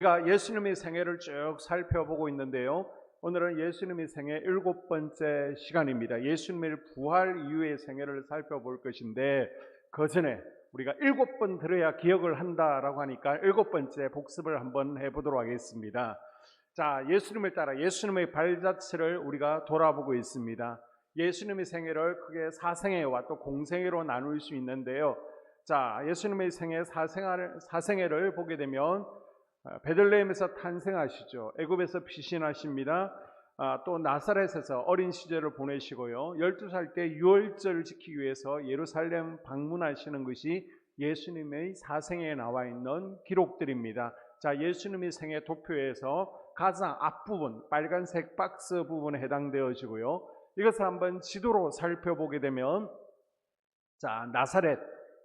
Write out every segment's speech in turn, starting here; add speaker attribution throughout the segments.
Speaker 1: 우리가 예수님의 생애를 쭉 살펴보고 있는데요. 오늘은 예수님의 생애 7번째 시간입니다. 예수님의 부활 이후의 생애를 살펴볼 것인데, 그 전에 우리가 7번 들어야 기억을 한다라고 하니까 7번째 복습을 한번 해보도록 하겠습니다. 자, 예수님을 따라 예수님의 발자취를 우리가 돌아보고 있습니다. 예수님의 생애를 크게 사생애와 또 공생애로 나눌 수 있는데요. 자, 예수님의 생애 사생애를 보게 되면 베들레헴에서 탄생하시죠. 애굽에서 피신하십니다. 또 나사렛에서 어린 시절을 보내시고요. 12살 때 유월절을 지키기 위해서 예루살렘 방문하시는 것이 예수님의 사생애에 나와 있는 기록들입니다. 자, 예수님의 생애 도표에서 가장 앞부분, 빨간색 박스 부분에 해당되어지고요. 이것을 한번 지도로 살펴보게 되면, 자, 나사렛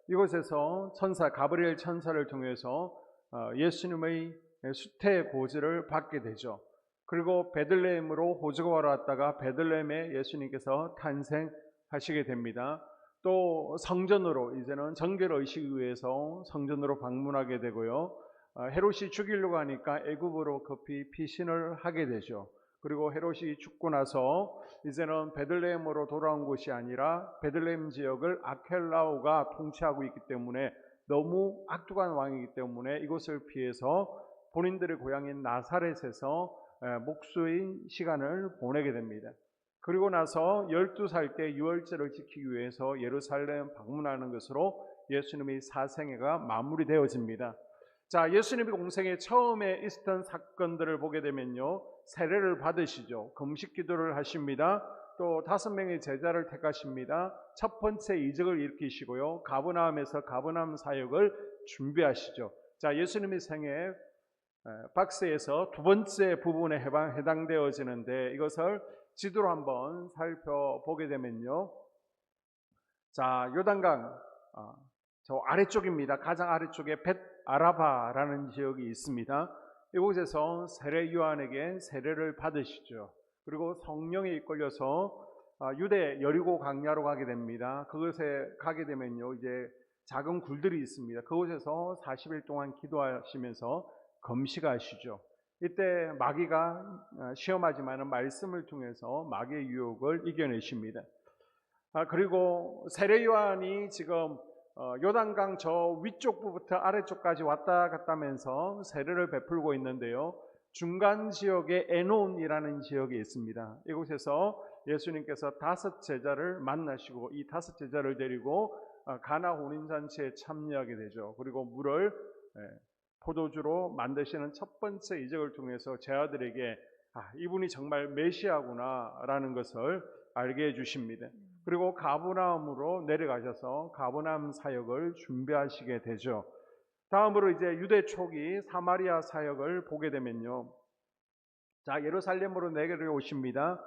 Speaker 1: 이곳에서 천사 가브리엘 천사를 통해서 예수님의 수태 고지를 받게 되죠. 그리고 베들레헴으로 호주가 왔다가 베들레헴에 예수님께서 탄생하시게 됩니다. 또 성전으로 이제는 정결 의식을 위해서 성전으로 방문하게 되고요. 헤롯이 죽이려고 하니까 애굽으로 급히 피신을 하게 되죠. 그리고 헤롯이 죽고 나서 이제는 베들레헴으로 돌아온 곳이 아니라 베들레헴 지역을 아켈라오가 통치하고 있기 때문에 너무 악독한 왕이기 때문에 이곳을 피해서 본인들의 고향인 나사렛에서 목수의 시간을 보내게 됩니다. 그리고 나서 12살 때 유월절을 지키기 위해서 예루살렘 방문하는 것으로 예수님의 사생애가 마무리되어집니다. 자, 예수님의 공생애 처음에 있었던 사건들을 보게 되면요, 세례를 받으시죠. 금식 기도를 하십니다. 또 5명의 제자를 택하십니다. 첫 번째 이적을 일으키시고요, 가버나움에서 가버나움 사역을 준비하시죠. 자, 예수님의 생애 박스에서 두 번째 부분에 해당되어지는데, 이것을 지도로 한번 살펴보게 되면요, 자, 요단강 저 아래쪽입니다. 가장 아래쪽에 벳아라바라는 지역이 있습니다. 이곳에서 세례 요한에게 세례를 받으시죠. 그리고 성령에 이끌려서 유대 여리고 광야로 가게 됩니다. 그것에 가게 되면요, 이제 작은 굴들이 있습니다. 그곳에서 40일 동안 기도하시면서 금식하시죠. 이때 마귀가 시험하지만 말씀을 통해서 마귀의 유혹을 이겨내십니다. 그리고 세례 요한이 지금 요단강 저 위쪽부터 아래쪽까지 왔다 갔다 하면서 세례를 베풀고 있는데요, 중간 지역에 에논이라는 지역이 있습니다. 이곳에서 예수님께서 5 제자를 만나시고 이 5 제자를 데리고 가나 혼인잔치에 참여하게 되죠. 그리고 물을 포도주로 만드시는 첫 번째 이적을 통해서 제자들에게 이분이 정말 메시아구나 라는 것을 알게 해주십니다. 그리고 가버나움으로 내려가셔서 가버나움 사역을 준비하시게 되죠. 다음으로 이제 유대 초기 사마리아 사역을 보게 되면요, 자, 예루살렘으로 내려오십니다.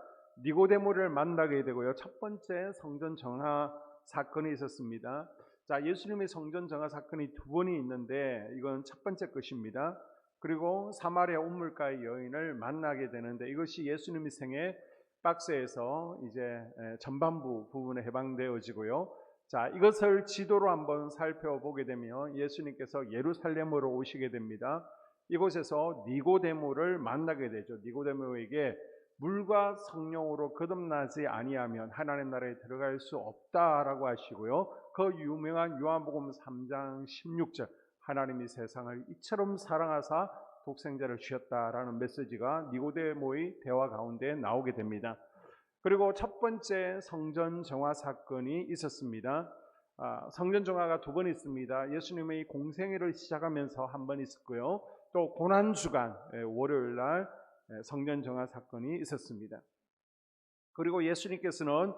Speaker 1: 니고데모를 만나게 되고요, 첫 번째 성전 정화 사건이 있었습니다. 자, 예수님의 성전 정화 사건이 2번이 있는데 이건 첫 번째 것입니다. 그리고 사마리아 우물가의 여인을 만나게 되는데, 이것이 예수님의 생애 박스에서 이제 전반부 부분에 해당되어지고요. 자, 이것을 지도로 한번 살펴보게 되면 예수님께서 예루살렘으로 오시게 됩니다. 이곳에서 니고데모를 만나게 되죠. 니고데모에게 물과 성령으로 거듭나지 아니하면 하나님 나라에 들어갈 수 없다라고 하시고요, 그 유명한 요한복음 3장 16절 하나님이 세상을 이처럼 사랑하사 독생자를 주셨다라는 메시지가 니고데모의 대화 가운데 나오게 됩니다. 그리고 첫 번째 성전 정화 사건이 있었습니다. 성전 정화가 2번 있습니다. 예수님의 공생애를 시작하면서 한 번 있었고요, 또 고난주간 월요일 날 성전 정화 사건이 있었습니다. 그리고 예수님께서는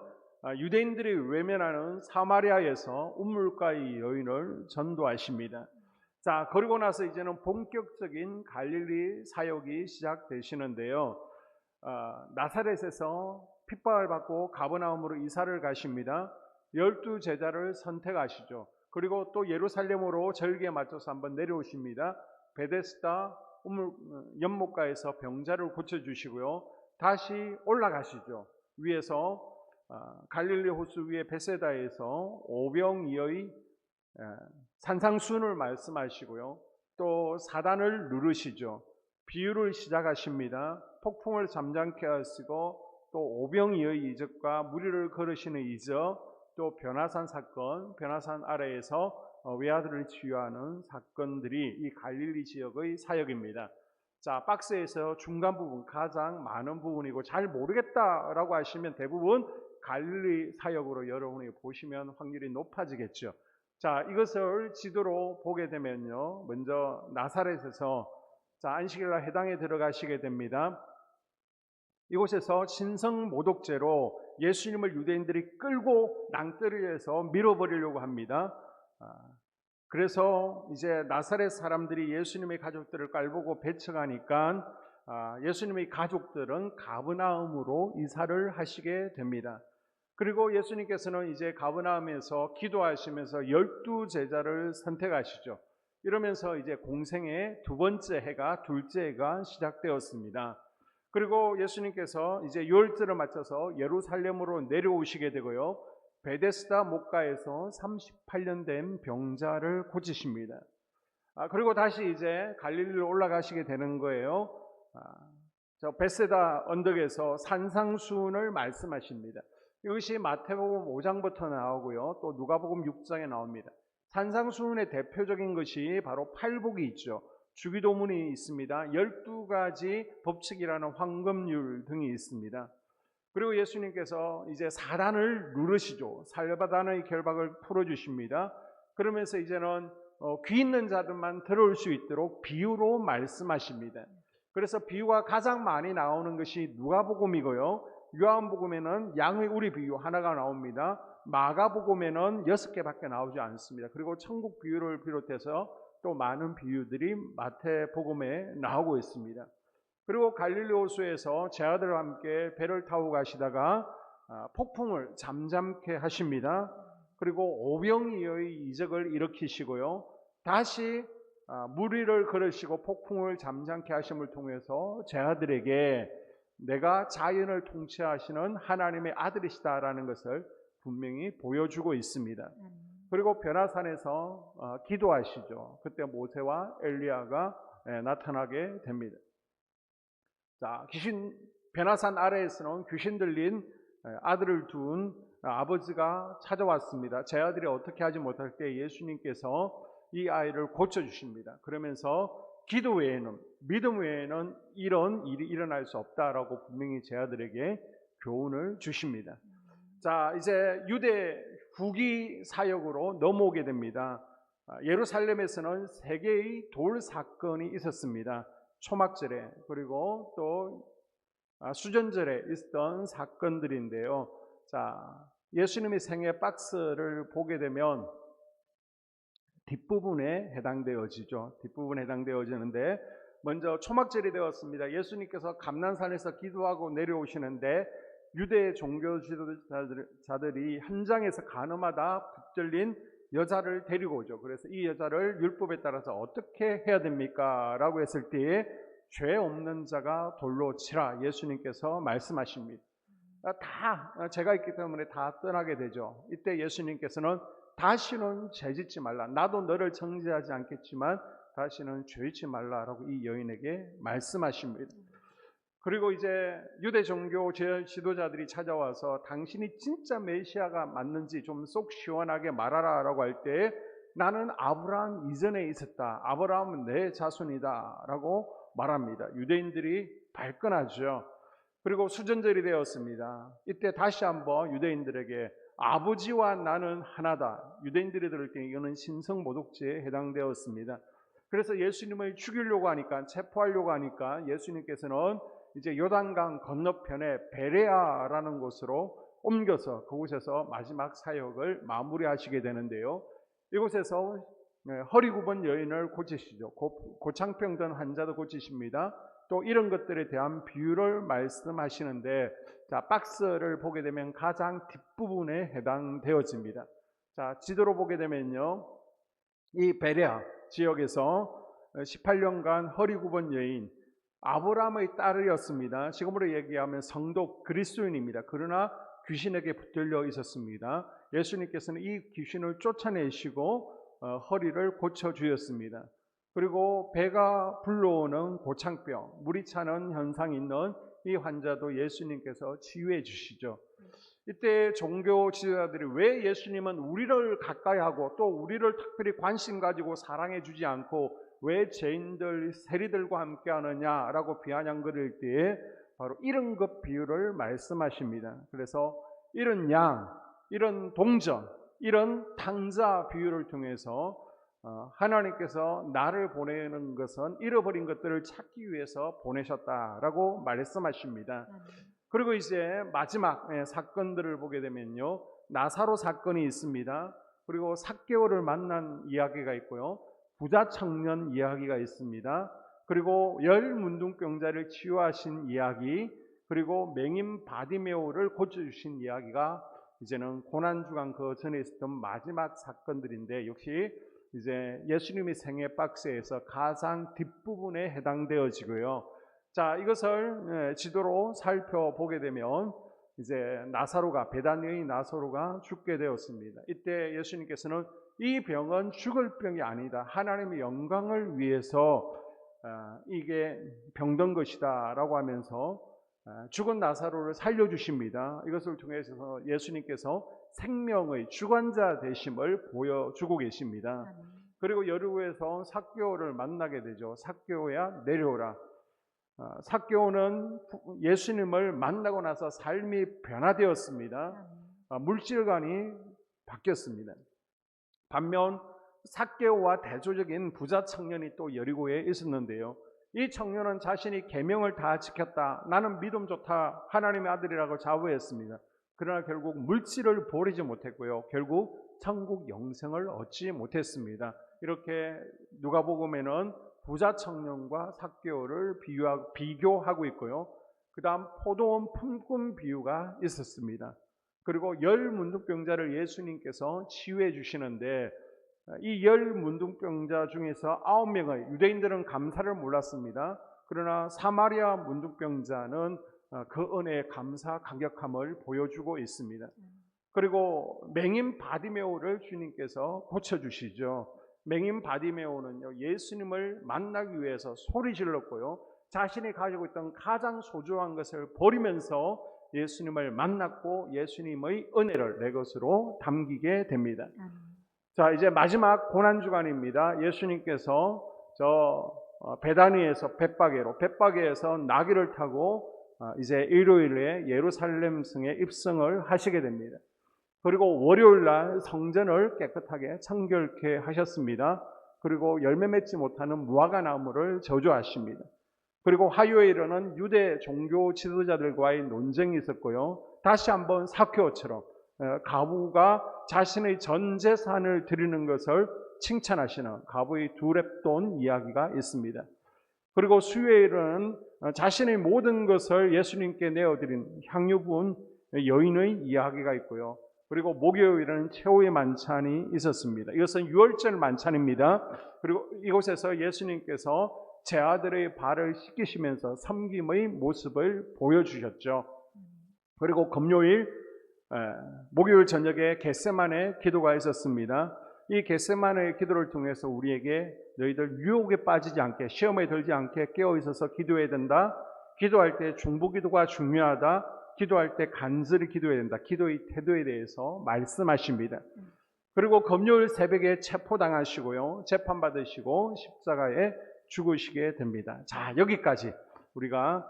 Speaker 1: 유대인들이 외면하는 사마리아에서 우물가의 여인을 전도하십니다. 자, 그리고 나서 이제는 본격적인 갈릴리 사역이 시작되시는데요, 나사렛에서 핍박을 받고 가버나움으로 이사를 가십니다. 12 제자를 선택하시죠. 그리고 또 예루살렘으로 절기에 맞춰서 한번 내려오십니다. 베데스다 연못가에서 병자를 고쳐주시고요, 다시 올라가시죠. 위에서 갈릴리 호수 위에 베세다에서 오병이어의 산상수훈을 말씀하시고요, 또 사단을 누르시죠. 비유를 시작하십니다. 폭풍을 잠잠케 하시고 또 오병이의 이적과 무리를 거르시는 이적, 또 변화산 사건, 변화산 아래에서 외아들을 치유하는 사건들이 이 갈릴리 지역의 사역입니다. 자, 박스에서 중간 부분 가장 많은 부분이고 잘 모르겠다라고 하시면 대부분 갈릴리 사역으로 여러분이 보시면 확률이 높아지겠죠. 자, 이것을 지도로 보게 되면요, 먼저 나사렛에서 자, 안식일날 회당에 들어가시게 됩니다. 이곳에서 신성 모독죄로 예수님을 유대인들이 끌고 낭떠러리에서 밀어버리려고 합니다. 그래서 이제 나사렛 사람들이 예수님의 가족들을 깔보고 배척하니까 예수님의 가족들은 가버나움으로 이사를 하시게 됩니다. 그리고 예수님께서는 이제 가버나움에서 기도하시면서 12제자를 선택하시죠. 이러면서 이제 공생의 두 번째 해가, 둘째 해가 시작되었습니다. 그리고 예수님께서 이제 유월절을 맞춰서 예루살렘으로 내려오시게 되고요, 베데스다 목가에서 38년 된 병자를 고치십니다. 그리고 다시 이제 갈릴리로 올라가시게 되는 거예요. 저 베세다 언덕에서 산상수훈을 말씀하십니다. 이것이 마태복음 5장부터 나오고요, 또 누가복음 6장에 나옵니다. 산상수훈의 대표적인 것이 바로 팔복이 있죠. 주기도문이 있습니다. 12가지 법칙이라는 황금률 등이 있습니다. 그리고 예수님께서 이제 사단을 누르시죠. 살바단의 결박을 풀어주십니다. 그러면서 이제는 귀 있는 자들만 들어올 수 있도록 비유로 말씀하십니다. 그래서 비유가 가장 많이 나오는 것이 누가복음이고요, 요한복음에는 양의 우리 비유 하나가 나옵니다. 마가복음에는 6개밖에 나오지 않습니다. 그리고 천국 비유를 비롯해서 또 많은 비유들이 마태복음에 나오고 있습니다. 그리고 갈릴리 호수에서 제자들과 함께 배를 타고 가시다가 폭풍을 잠잠케 하십니다. 그리고 오병이어의 이적을 일으키시고요, 다시 무리를 걸으시고 폭풍을 잠잠케 하심을 통해서 제자들에게 내가 자연을 통치하시는 하나님의 아들이시다라는 것을 분명히 보여주고 있습니다. 그리고 변화산에서 기도하시죠. 그때 모세와 엘리야가 나타나게 됩니다. 자, 변화산 아래에서는 귀신 들린 아들을 둔 아버지가 찾아왔습니다. 제 아들이 어떻게 하지 못할 때 예수님께서 이 아이를 고쳐주십니다. 그러면서 기도 외에는, 믿음 외에는 이런 일이 일어날 수 없다라고 분명히 제 아들에게 교훈을 주십니다. 자, 이제 유대 후기 사역으로 넘어오게 됩니다. 예루살렘에서는 3개의 돌 사건이 있었습니다. 초막절에, 그리고 또 수전절에 있었던 사건들인데요. 자, 예수님의 생애 박스를 보게 되면 뒷부분에 해당되어지죠. 뒷부분에 해당되어지는데, 먼저 초막절이 되었습니다. 예수님께서 감난산에서 기도하고 내려오시는데 유대 종교 지도자들이 현장에서 간음하다 붙들린 여자를 데리고 오죠. 그래서 이 여자를 율법에 따라서 어떻게 해야 됩니까? 라고 했을 때에 죄 없는 자가 돌로 치라 예수님께서 말씀하십니다. 다 죄가 있기 때문에 다 떠나게 되죠. 이때 예수님께서는 다시는 죄짓지 말라, 나도 너를 정죄하지 않겠지만 다시는 죄짓지 말라라고 이 여인에게 말씀하십니다. 그리고 이제 유대 종교 지도자들이 찾아와서 당신이 진짜 메시아가 맞는지 좀 속 시원하게 말하라 라고 할 때 나는 아브라함 이전에 있었다, 아브라함은 내 자손이다 라고 말합니다. 유대인들이 발끈하죠. 그리고 수전절이 되었습니다. 이때 다시 한번 유대인들에게 아버지와 나는 하나다, 유대인들이 들을 때 이거는 신성모독죄에 해당되었습니다. 그래서 예수님을 죽이려고 하니까, 체포하려고 하니까 예수님께서는 이제 요단강 건너편에 베레아라는 곳으로 옮겨서 그곳에서 마지막 사역을 마무리하시게 되는데요. 이곳에서 허리 굽은 여인을 고치시죠. 고창병든 환자도 고치십니다. 또 이런 것들에 대한 비유를 말씀하시는데, 자, 박스를 보게 되면 가장 뒷부분에 해당되어집니다. 자, 지도로 보게 되면요, 이 베레아 지역에서 18년간 허리 굽은 여인, 아브라함의 딸이었습니다. 지금으로 얘기하면 성도 그리스도인입니다. 그러나 귀신에게 붙들려 있었습니다. 예수님께서는 이 귀신을 쫓아내시고 허리를 고쳐주셨습니다. 그리고 배가 불러오는 고창병, 물이 차는 현상이 있는 이 환자도 예수님께서 치유해 주시죠. 이때 종교 지도자들이 왜 예수님은 우리를 가까이 하고 또 우리를 특별히 관심 가지고 사랑해 주지 않고 왜 죄인들, 세리들과 함께 하느냐라고 비아냥거릴 때에 바로 이런 것 비유를 말씀하십니다. 그래서 이런 양, 이런 동전, 이런 탕자 비유를 통해서 하나님께서 나를 보내는 것은 잃어버린 것들을 찾기 위해서 보내셨다라고 말씀하십니다. 그리고 이제 마지막 사건들을 보게 되면요, 나사로 사건이 있습니다. 그리고 삭개오를 만난 이야기가 있고요, 부자 청년 이야기가 있습니다. 그리고 열 문둥병자를 치유하신 이야기, 그리고 맹인 바디메오를 고쳐주신 이야기가 이제는 고난주간 그 전에 있었던 마지막 사건들인데, 역시 이제 예수님의 생애 박스에서 가장 뒷부분에 해당되어지고요. 자, 이것을 지도로 살펴보게 되면 이제 나사로가, 베다니의 나사로가 죽게 되었습니다. 이때 예수님께서는 이 병은 죽을 병이 아니다, 하나님의 영광을 위해서 이게 병든 것이다 라고 하면서 죽은 나사로를 살려주십니다. 이것을 통해서 예수님께서 생명의 주관자 되심을 보여주고 계십니다. 그리고 여리고에서 삭개오를 만나게 되죠. 삭개오야 내려오라. 삭개오는 예수님을 만나고 나서 삶이 변화되었습니다. 물질관이 바뀌었습니다. 반면 삭개오와 대조적인 부자 청년이 또 여리고에 있었는데요, 이 청년은 자신이 계명을 다 지켰다, 나는 믿음 좋다, 하나님의 아들이라고 자부했습니다. 그러나 결국 물질을 버리지 못했고요, 결국 천국 영생을 얻지 못했습니다. 이렇게 누가복음에는 부자 청년과 삭개오를 비교하고 있고요, 그 다음 포도원 품꾼 비유가 있었습니다. 그리고 열 문둥병자를 예수님께서 치유해 주시는데, 이 열 문둥병자 중에서 9명의 유대인들은 감사를 몰랐습니다. 그러나 사마리아 문둥병자는 그 은혜의 감사 감격함을 보여주고 있습니다. 그리고 맹인 바디메오를 주님께서 고쳐주시죠. 맹인 바디메오는요, 예수님을 만나기 위해서 소리 질렀고요, 자신이 가지고 있던 가장 소중한 것을 버리면서 예수님을 만났고 예수님의 은혜를 내 것으로 담기게 됩니다. 자, 이제 마지막 고난주간입니다. 예수님께서 베다니에서 벳바게에서 나귀를 타고 이제 일요일에 예루살렘 성에 입성을 하시게 됩니다. 그리고 월요일 날 성전을 깨끗하게 청결케 하셨습니다. 그리고 열매 맺지 못하는 무화과 나무를 저주하십니다. 그리고 화요일에는 유대 종교 지도자들과의 논쟁이 있었고요, 다시 한번 삭개오처럼 과부가 자신의 전 재산을 드리는 것을 칭찬하시는 과부의 두렙돈 이야기가 있습니다. 그리고 수요일은 자신의 모든 것을 예수님께 내어드린 향유 부은 여인의 이야기가 있고요, 그리고 목요일은 최후의 만찬이 있었습니다. 이것은 유월절 만찬입니다. 그리고 이곳에서 예수님께서 제 아들의 발을 씻기시면서 섬김의 모습을 보여주셨죠. 그리고 목요일 저녁에 겟세마네 기도가 있었습니다. 이 겟세마네 기도를 통해서 우리에게 너희들 유혹에 빠지지 않게, 시험에 들지 않게 깨어 있어서 기도해야 된다, 기도할 때 중보기도가 중요하다, 기도할 때 간절히 기도해야 된다, 기도의 태도에 대해서 말씀하십니다. 그리고 금요일 새벽에 체포당하시고요, 재판받으시고 십자가에 죽으시게 됩니다. 자, 여기까지 우리가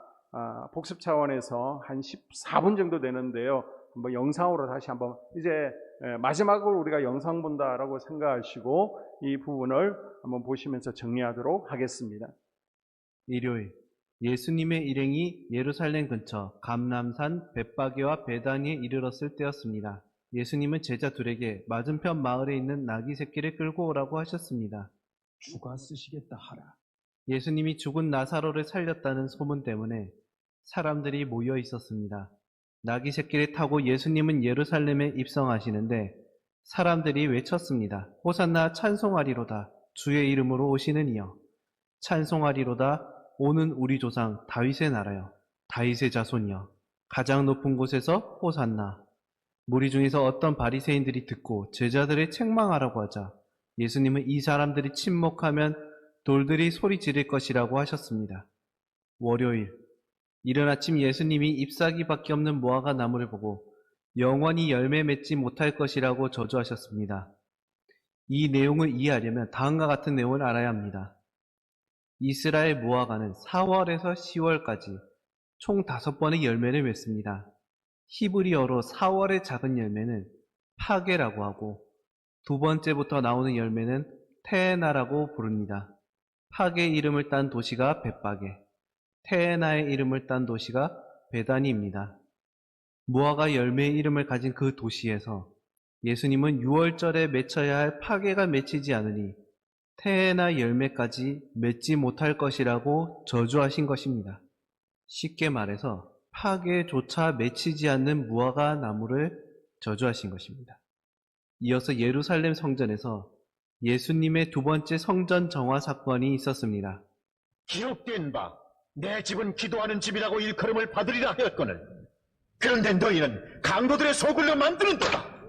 Speaker 1: 복습 차원에서 한 14분 정도 되는데요, 한번 영상으로 다시 한번, 이제 마지막으로 우리가 영상 본다라고 생각하시고 이 부분을 한번 보시면서 정리하도록 하겠습니다.
Speaker 2: 일요일, 예수님의 일행이 예루살렘 근처 감람산 벳바게와 베다니에 이르렀을 때였습니다. 예수님은 제자 둘에게 맞은편 마을에 있는 나귀 새끼를 끌고 오라고 하셨습니다.
Speaker 3: 주가 쓰시겠다 하라.
Speaker 2: 예수님이 죽은 나사로를 살렸다는 소문 때문에 사람들이 모여 있었습니다. 나귀 새끼를 타고 예수님은 예루살렘에 입성하시는데 사람들이 외쳤습니다. 호산나, 찬송하리로다. 주의 이름으로 오시는 이여. 찬송하리로다. 오는 우리 조상 다윗의 나라여. 다윗의 자손이여. 가장 높은 곳에서 호산나. 무리 중에서 어떤 바리새인들이 듣고 제자들을 책망하라고 하자 예수님은 이 사람들이 침묵하면 돌들이 소리 지를 것이라고 하셨습니다. 월요일, 이른 아침 예수님이 잎사귀밖에 없는 무화과 나무를 보고 영원히 열매 맺지 못할 것이라고 저주하셨습니다. 이 내용을 이해하려면 다음과 같은 내용을 알아야 합니다. 이스라엘 무화과는 4월에서 10월까지 총 5번의 열매를 맺습니다. 히브리어로 4월의 작은 열매는 파게라고 하고 두 번째부터 나오는 열매는 테에나라고 부릅니다. 파게의 이름을 딴 도시가 벳바게, 테에나의 이름을 딴 도시가 베다니입니다. 무화과 열매의 이름을 가진 그 도시에서 예수님은 6월절에 맺혀야 할 파게가 맺히지 않으니 테에나 열매까지 맺지 못할 것이라고 저주하신 것입니다. 쉽게 말해서 파게조차 맺히지 않는 무화과 나무를 저주하신 것입니다. 이어서 예루살렘 성전에서 예수님의 두 번째 성전 정화 사건이 있었습니다.
Speaker 4: 기록된 바 내 집은 기도하는 집이라고 일컬음을 받으리라 하였거늘 그런데 너희는 강도들의 소굴로 만드는도다.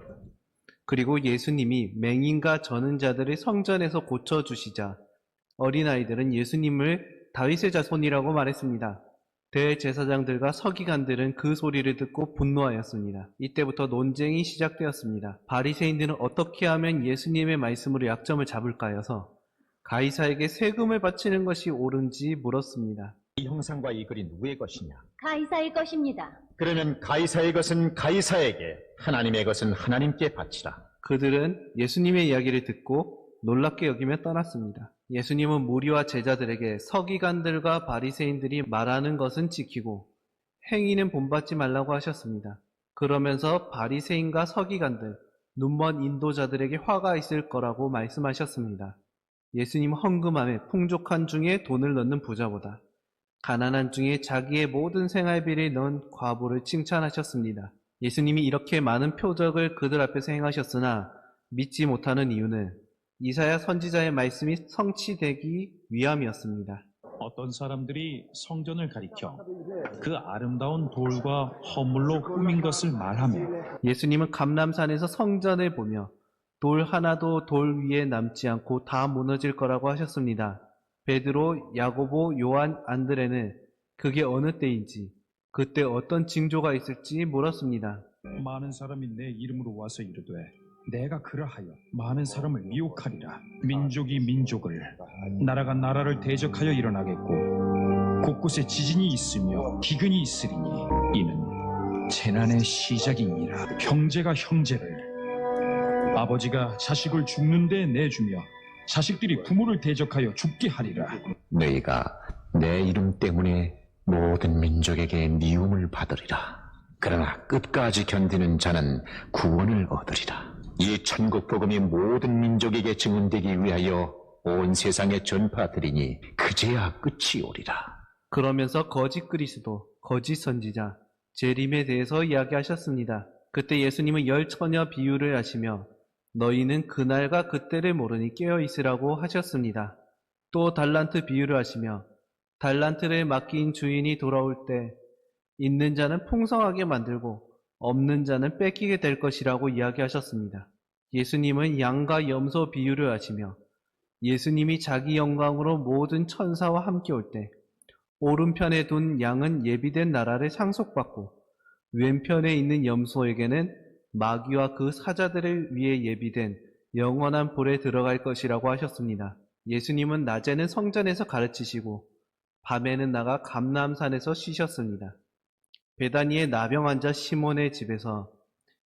Speaker 2: 그리고 예수님이 맹인과 저는 자들을 성전에서 고쳐주시자 어린아이들은 예수님을 다윗의 자손이라고 말했습니다. 대제사장들과 서기관들은 그 소리를 듣고 분노하였습니다. 이때부터 논쟁이 시작되었습니다. 바리새인들은 어떻게 하면 예수님의 말씀으로 약점을 잡을까 해서 가이사에게 세금을 바치는 것이 옳은지 물었습니다.
Speaker 4: 이 형상과 이 글이 누구의 것이냐?
Speaker 5: 가이사의 것입니다.
Speaker 4: 그러면 가이사의 것은 가이사에게, 하나님의 것은 하나님께 바치라.
Speaker 2: 그들은 예수님의 이야기를 듣고 놀랍게 여기며 떠났습니다. 예수님은 무리와 제자들에게 서기관들과 바리새인들이 말하는 것은 지키고 행위는 본받지 말라고 하셨습니다. 그러면서 바리새인과 서기관들, 눈먼 인도자들에게 화가 있을 거라고 말씀하셨습니다. 예수님 헌금함에 풍족한 중에 돈을 넣는 부자보다 가난한 중에 자기의 모든 생활비를 넣은 과부를 칭찬하셨습니다. 예수님이 이렇게 많은 표적을 그들 앞에서 행하셨으나 믿지 못하는 이유는 이사야 선지자의 말씀이 성취되기 위함이었습니다.
Speaker 3: 어떤 사람들이 성전을 가리켜 그 아름다운 돌과 허물로 꾸민 것을 말하며
Speaker 2: 예수님은 감람산에서 성전을 보며 돌 하나도 돌 위에 남지 않고 다 무너질 거라고 하셨습니다. 베드로, 야고보, 요한, 안드레는 그게 어느 때인지 그때 어떤 징조가 있을지 물었습니다.
Speaker 3: 많은 사람이 내 이름으로 와서 이르되 내가 그러하여 많은 사람을 미혹하리라. 민족이 민족을, 나라가 나라를 대적하여 일어나겠고 곳곳에 지진이 있으며 기근이 있으리니 이는 재난의 시작이니라. 형제가 형제를, 아버지가 자식을 죽는 데 내주며 자식들이 부모를 대적하여 죽게 하리라.
Speaker 6: 너희가 내 이름 때문에 모든 민족에게 미움을 받으리라. 그러나 끝까지 견디는 자는 구원을 얻으리라. 이 천국 복음이 모든 민족에게 증언되기 위하여 온 세상에 전파되리니 그제야 끝이 오리라.
Speaker 2: 그러면서 거짓 그리스도, 거짓 선지자, 재림에 대해서 이야기하셨습니다. 그때 예수님은 열 처녀 비유를 하시며 너희는 그날과 그때를 모르니 깨어있으라고 하셨습니다. 또 달란트 비유를 하시며 달란트를 맡긴 주인이 돌아올 때 있는 자는 풍성하게 만들고 없는 자는 뺏기게 될 것이라고 이야기하셨습니다. 예수님은 양과 염소 비유를 하시며 예수님이 자기 영광으로 모든 천사와 함께 올 때 오른편에 둔 양은 예비된 나라를 상속받고 왼편에 있는 염소에게는 마귀와 그 사자들을 위해 예비된 영원한 불에 들어갈 것이라고 하셨습니다. 예수님은 낮에는 성전에서 가르치시고 밤에는 나가 감람산에서 쉬셨습니다. 베다니의 나병 환자 시몬의 집에서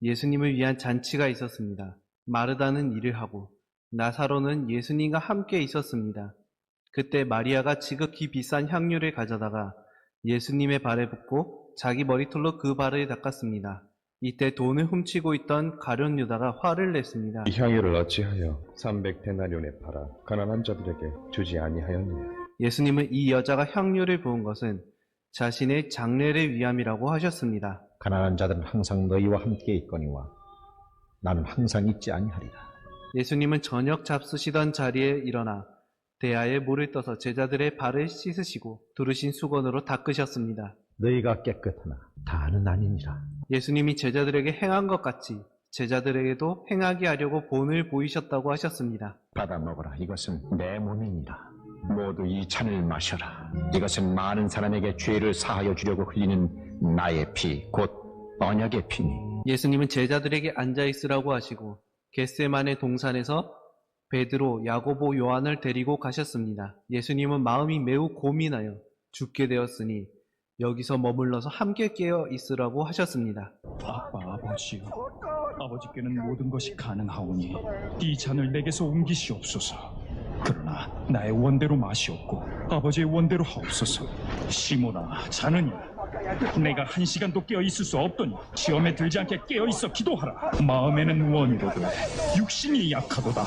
Speaker 2: 예수님을 위한 잔치가 있었습니다. 마르다는 일을 하고 나사로는 예수님과 함께 있었습니다. 그때 마리아가 지극히 비싼 향유를 가져다가 예수님의 발에 붓고 자기 머리털로 그 발을 닦았습니다. 이때 돈을 훔치고 있던 가룟 유다가 화를 냈습니다.
Speaker 7: 이 향유를 어찌하여 300데나리온에 팔아 가난한 자들에게 주지 아니하였느냐?
Speaker 2: 예수님은 이 여자가 향유를 부은 것은 자신의 장례를 위함이라고 하셨습니다.
Speaker 6: 가난한 자들은 항상 너희와 함께 있거니와 나는 항상 있지 아니하리라.
Speaker 2: 예수님은 저녁 잡수시던 자리에 일어나 대야에 물을 떠서 제자들의 발을 씻으시고 두르신 수건으로 닦으셨습니다.
Speaker 6: 너희가 깨끗하나 다는 아니니라.
Speaker 2: 예수님이 제자들에게 행한 것 같이 제자들에게도 행하게 하려고 본을 보이셨다고 하셨습니다.
Speaker 6: 받아 먹어라. 이것은 내 몸이니라. 모두 이 잔을 마셔라. 이것은 많은 사람에게 죄를 사하여 주려고 흘리는 나의 피, 곧 언약의 피니.
Speaker 2: 예수님은 제자들에게 앉아 있으라고 하시고 겟세마네 동산에서 베드로, 야고보, 요한을 데리고 가셨습니다. 예수님은 마음이 매우 고민하여 죽게 되었으니 여기서 머물러서 함께 깨어 있으라고 하셨습니다.
Speaker 3: 아버지여, 아버지께는 모든 것이 가능하오니 이 잔을 내게서 옮기시옵소서. 그러나 나의 원대로 마시옵고 아버지의 원대로 하옵소서. 시몬아, 자느냐? 내가 1시간도 깨어 있을 수 없더니 시험에 들지 않게 깨어 있어 기도하라. 마음에는 원이로되 육신이 약하도다.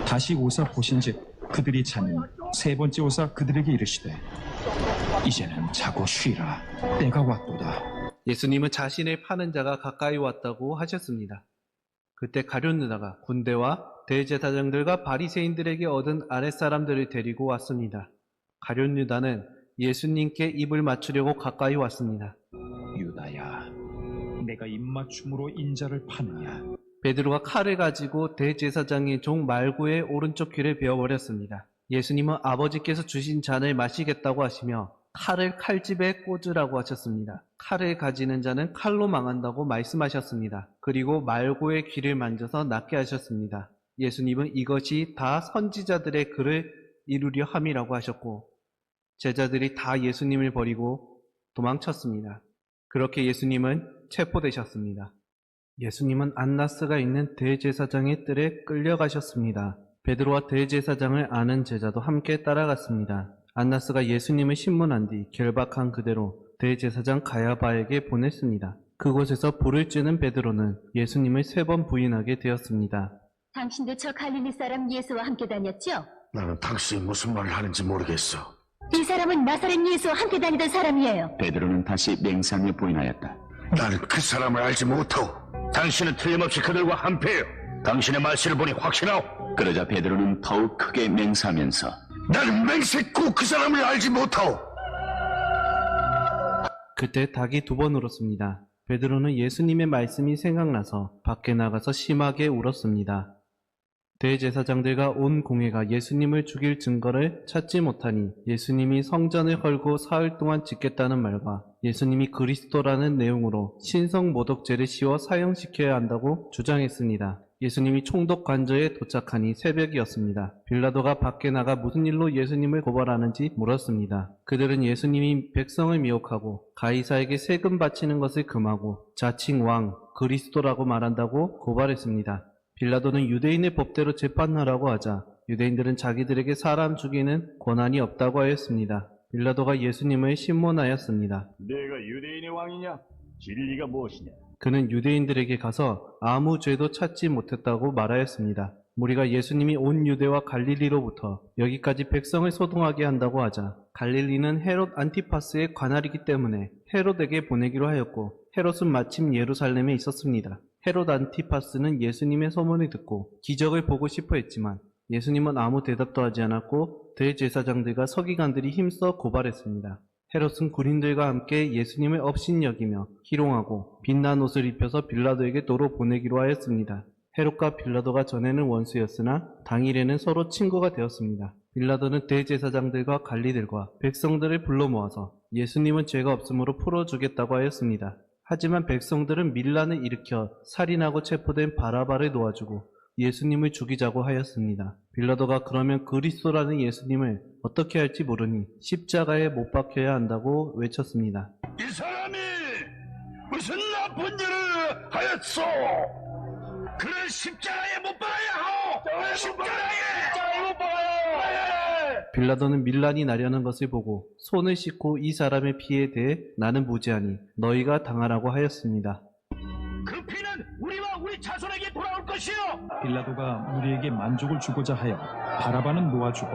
Speaker 3: 다시 오사 보신즉 그들이 자니 세 번째 오사 그들에게 이르시되 이제는 자고 쉬라. 때가 왔도다.
Speaker 2: 예수님은 자신을 파는 자가 가까이 왔다고 하셨습니다. 그때 가룟 유다가 군대와 대제사장들과 바리새인들에게 얻은 아랫사람들을 데리고 왔습니다. 가룟 유다는 예수님께 입을 맞추려고 가까이 왔습니다.
Speaker 3: 유다야, 내가 입맞춤으로 인자를 파느냐?
Speaker 2: 베드로가 칼을 가지고 대제사장의 종 말구의 오른쪽 귀를 베어버렸습니다. 예수님은 아버지께서 주신 잔을 마시겠다고 하시며 칼을 칼집에 꽂으라고 하셨습니다. 칼을 가지는 자는 칼로 망한다고 말씀하셨습니다. 그리고 말고의 귀를 만져서 낫게 하셨습니다. 예수님은 이것이 다 선지자들의 글을 이루려 함이라고 하셨고 제자들이 다 예수님을 버리고 도망쳤습니다. 그렇게 예수님은 체포되셨습니다. 예수님은 안나스가 있는 대제사장의 뜰에 끌려가셨습니다. 베드로와 대제사장을 아는 제자도 함께 따라갔습니다. 안나스가 예수님을 신문한 뒤 결박한 그대로 대제사장 가야바에게 보냈습니다. 그곳에서 불을 쬐는 베드로는 예수님을 3번 부인하게 되었습니다.
Speaker 5: 당신도 저 갈릴리 사람 예수와 함께 다녔죠?
Speaker 4: 나는 당신이 무슨 말을 하는지 모르겠어.
Speaker 5: 이 사람은 나사렛 예수와 함께 다니던 사람이에요.
Speaker 8: 베드로는 다시 맹세하며 부인하였다.
Speaker 4: 나는 그 사람을 알지 못하오. 당신은 틀림없이 그들과 한패요. 당신의 말씀을 보니 확신하오.
Speaker 8: 그러자 베드로는 더욱 크게 맹세하면서
Speaker 4: 나는 맹세코 그 사람을 알지 못하오.
Speaker 2: 그때 닭이 2번 울었습니다. 베드로는 예수님의 말씀이 생각나서 밖에 나가서 심하게 울었습니다. 대제사장들과 온 공회가 예수님을 죽일 증거를 찾지 못하니 예수님이 성전을 헐고 사흘 동안 짓겠다는 말과 예수님이 그리스도라는 내용으로 신성모독죄를 씌워 사형시켜야 한다고 주장했습니다. 예수님이 총독 관저에 도착하니 새벽이었습니다. 빌라도가 밖에 나가 무슨 일로 예수님을 고발하는지 물었습니다. 그들은 예수님이 백성을 미혹하고 가이사에게 세금 바치는 것을 금하고 자칭 왕, 그리스도라고 말한다고 고발했습니다. 빌라도는 유대인의 법대로 재판하라고 하자 유대인들은 자기들에게 사람 죽이는 권한이 없다고 하였습니다. 빌라도가 예수님을 신문하였습니다.
Speaker 9: 내가 유대인의 왕이냐? 진리가 무엇이냐?
Speaker 2: 그는 유대인들에게 가서 아무 죄도 찾지 못했다고 말하였습니다. 무리가 예수님이 온 유대와 갈릴리로부터 여기까지 백성을 소동하게 한다고 하자 갈릴리는 헤롯 안티파스의 관할이기 때문에 헤롯에게 보내기로 하였고 헤롯은 마침 예루살렘에 있었습니다. 헤롯 안티파스는 예수님의 소문을 듣고 기적을 보고 싶어 했지만 예수님은 아무 대답도 하지 않았고 대제사장들과 서기관들이 힘써 고발했습니다. 헤롯은 군인들과 함께 예수님을 업신여기며 희롱하고 빛난 옷을 입혀서 빌라도에게 도로 보내기로 하였습니다. 헤롯과 빌라도가 전에는 원수였으나 당일에는 서로 친구가 되었습니다. 빌라도는 대제사장들과 관리들과 백성들을 불러 모아서 예수님은 죄가 없으므로 풀어주겠다고 하였습니다. 하지만 백성들은 밀란을 일으켜 살인하고 체포된 바라바를 놓아주고 예수님을 죽이자고 하였습니다. 빌라도가 그러면 그리스도라는 예수님을 어떻게 할지 모르니 십자가에 못 박혀야 한다고 외쳤습니다.
Speaker 4: 이 사람이 무슨 나쁜 일을 하였소? 그를 십자가에 못 박아야 하오. 십자가에 못 박아요.
Speaker 2: 빌라도는 밀란이 나려는 것을 보고 손을 씻고 이 사람의 피에 대해 나는 무죄하니 너희가 당하라고 하였습니다.
Speaker 4: 그 피는 우리와 우리 자손에게 돌아올 것이요.
Speaker 3: 빌라도가 무리에게 만족을 주고자 하여 바라바는 놓아주고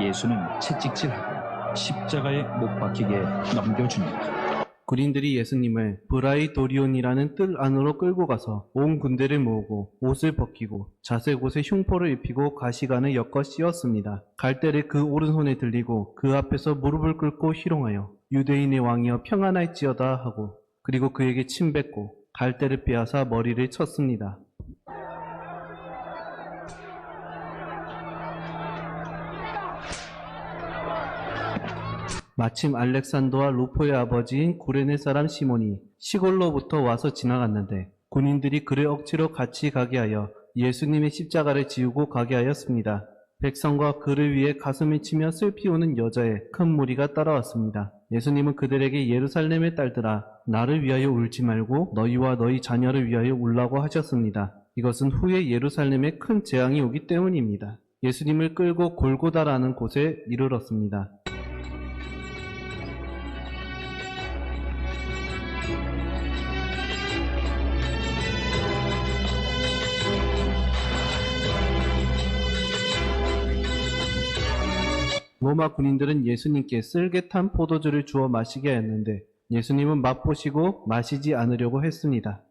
Speaker 3: 예수는 채찍질하고 십자가에 못 박히게 넘겨주니라.
Speaker 2: 군인들이 예수님을 브라이도리온이라는 뜰 안으로 끌고 가서 온 군대를 모으고 옷을 벗기고 자색 옷에 흉포를 입히고 가시관을 엮어 씌웠습니다. 갈대를 그 오른손에 들리고 그 앞에서 무릎을 꿇고 희롱하여 유대인의 왕이여 평안할지어다 하고 그리고 그에게 침 뱉고 갈대를 빼앗아 머리를 쳤습니다. 마침 알렉산더와 루포의 아버지인 구레네 사람 시몬이 시골로부터 와서 지나갔는데 군인들이 그를 억지로 같이 가게 하여 예수님의 십자가를 지우고 가게 하였습니다. 백성과 그를 위해 가슴을 치며 슬피 우는 여자의 큰 무리가 따라왔습니다. 예수님은 그들에게 예루살렘의 딸들아 나를 위하여 울지 말고 너희와 너희 자녀를 위하여 울라고 하셨습니다. 이것은 후에 예루살렘에 큰 재앙이 오기 때문입니다. 예수님을 끌고 골고다라는 곳에 이르렀습니다. 로마 군인들은 예수님께 쓸개 탄 포도주를 주어 마시게 하였는데 예수님은 맛보시고 마시지 않으려고 했습니다.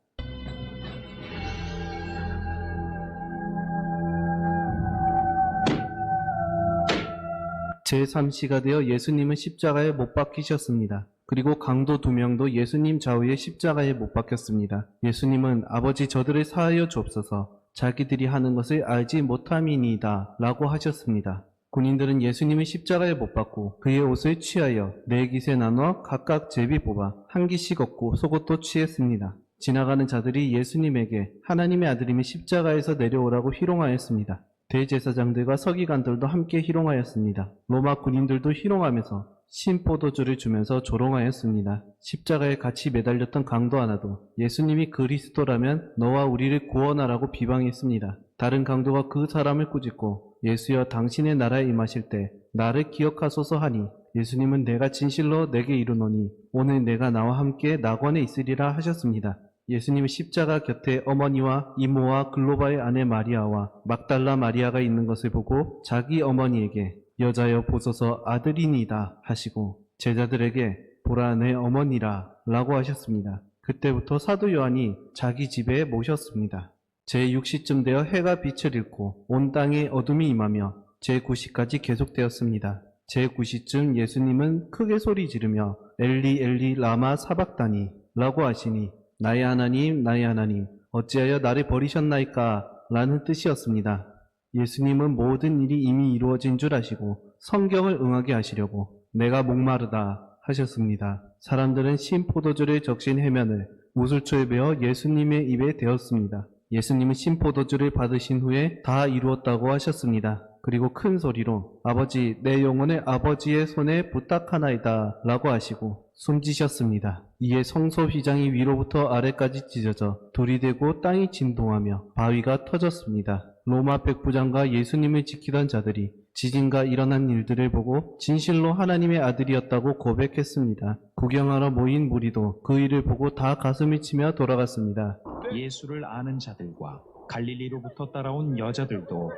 Speaker 2: 제3시가 되어 예수님은 십자가에 못 박히셨습니다. 그리고 강도 2명도 예수님 좌우에 십자가에 못 박혔습니다. 예수님은 아버지 저들을 사하여 주옵소서 자기들이 하는 것을 알지 못함이니이다 라고 하셨습니다. 군인들은 예수님을 십자가에 못 박고 그의 옷을 취하여 4깃에 나눠 각각 제비 뽑아 한 깃씩 얻고 속옷도 취했습니다. 지나가는 자들이 예수님에게 하나님의 아들임이 십자가에서 내려오라고 희롱하였습니다. 대제사장들과 서기관들도 함께 희롱하였습니다. 로마 군인들도 희롱하면서 신포도주를 주면서 조롱하였습니다. 십자가에 같이 매달렸던 강도 하나도 예수님이 그리스도라면 너와 우리를 구원하라고 비방했습니다. 다른 강도가 그 사람을 꾸짖고 예수여 당신의 나라에 임하실 때 나를 기억하소서 하니 예수님은 내가 진실로 내게 이르노니 오늘 내가 나와 함께 낙원에 있으리라 하셨습니다. 예수님은 십자가 곁에 어머니와 이모와 글로바의 아내 마리아와 막달라 마리아가 있는 것을 보고 자기 어머니에게 여자여 보소서 아들이니이다 하시고 제자들에게 보라 내 어머니라 라고 하셨습니다. 그때부터 사도 요한이 자기 집에 모셨습니다. 제6시쯤 되어 해가 빛을 잃고 온 땅에 어둠이 임하며 제9시까지 계속되었습니다. 제9시쯤 예수님은 크게 소리 지르며 엘리 엘리 라마 사박다니 라고 하시니 나의 하나님 어찌하여 나를 버리셨나이까 라는 뜻이었습니다. 예수님은 모든 일이 이미 이루어진 줄 아시고 성경을 응하게 하시려고 내가 목마르다 하셨습니다. 사람들은 신포도주를 적신 해면을 우슬초에 베어 예수님의 입에 대었습니다. 예수님은 신포도주를 받으신 후에 다 이루었다고 하셨습니다. 그리고 큰 소리로 아버지 내 영혼을 아버지의 손에 부탁하나이다 라고 하시고 숨지셨습니다. 이에 성소 휘장이 위로부터 아래까지 찢어져 돌이 되고 땅이 진동하며 바위가 터졌습니다. 로마 백부장과 예수님을 지키던 자들이 지진과 일어난 일들을 보고 진실로 하나님의 아들이었다고 고백했습니다. 구경하러 모인 무리도 그 일을 보고 다 가슴을 치며 돌아갔습니다.
Speaker 3: 예수를 아는 자들과 갈릴리로부터 따라온 여자들도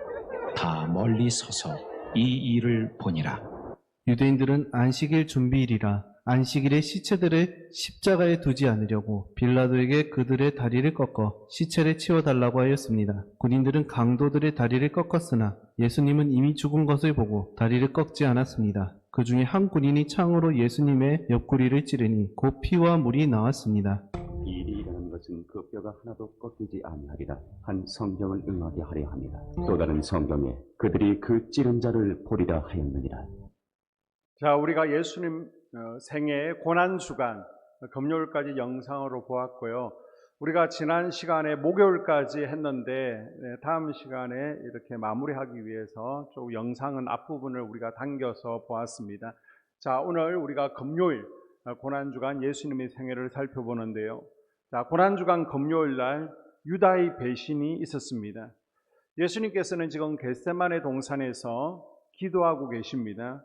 Speaker 3: 다 멀리 서서 이 일을 보니라.
Speaker 2: 유대인들은 안식일 준비일이라 안식일에 시체들을 십자가에 두지 않으려고 빌라도에게 그들의 다리를 꺾어 시체를 치워달라고 하였습니다. 군인들은 강도들의 다리를 꺾었으나 예수님은 이미 죽은 것을 보고 다리를 꺾지 않았습니다. 그 중에 한 군인이 창으로 예수님의 옆구리를 찌르니 곧 피와 물이 나왔습니다.
Speaker 10: 이 일이 일어난 것은 그 뼈가 하나도 꺾이지 아니하리라 한 성경을 응하게 하려 합니다. 또 다른 성경에 그들이 그 찌른 자를 보리라 하였느니라.
Speaker 1: 자, 우리가 예수님 생애 고난주간 금요일까지 영상으로 보았고요. 우리가 지난 시간에 목요일까지 했는데 다음 시간에 이렇게 마무리하기 위해서 좀 영상은 앞부분을 우리가 당겨서 보았습니다. 자, 오늘 우리가 금요일 고난주간 예수님의 생애를 살펴보는데요. 자, 고난주간 금요일 날 유다의 배신이 있었습니다. 예수님께서는 지금 겟세마네 동산에서 기도하고 계십니다.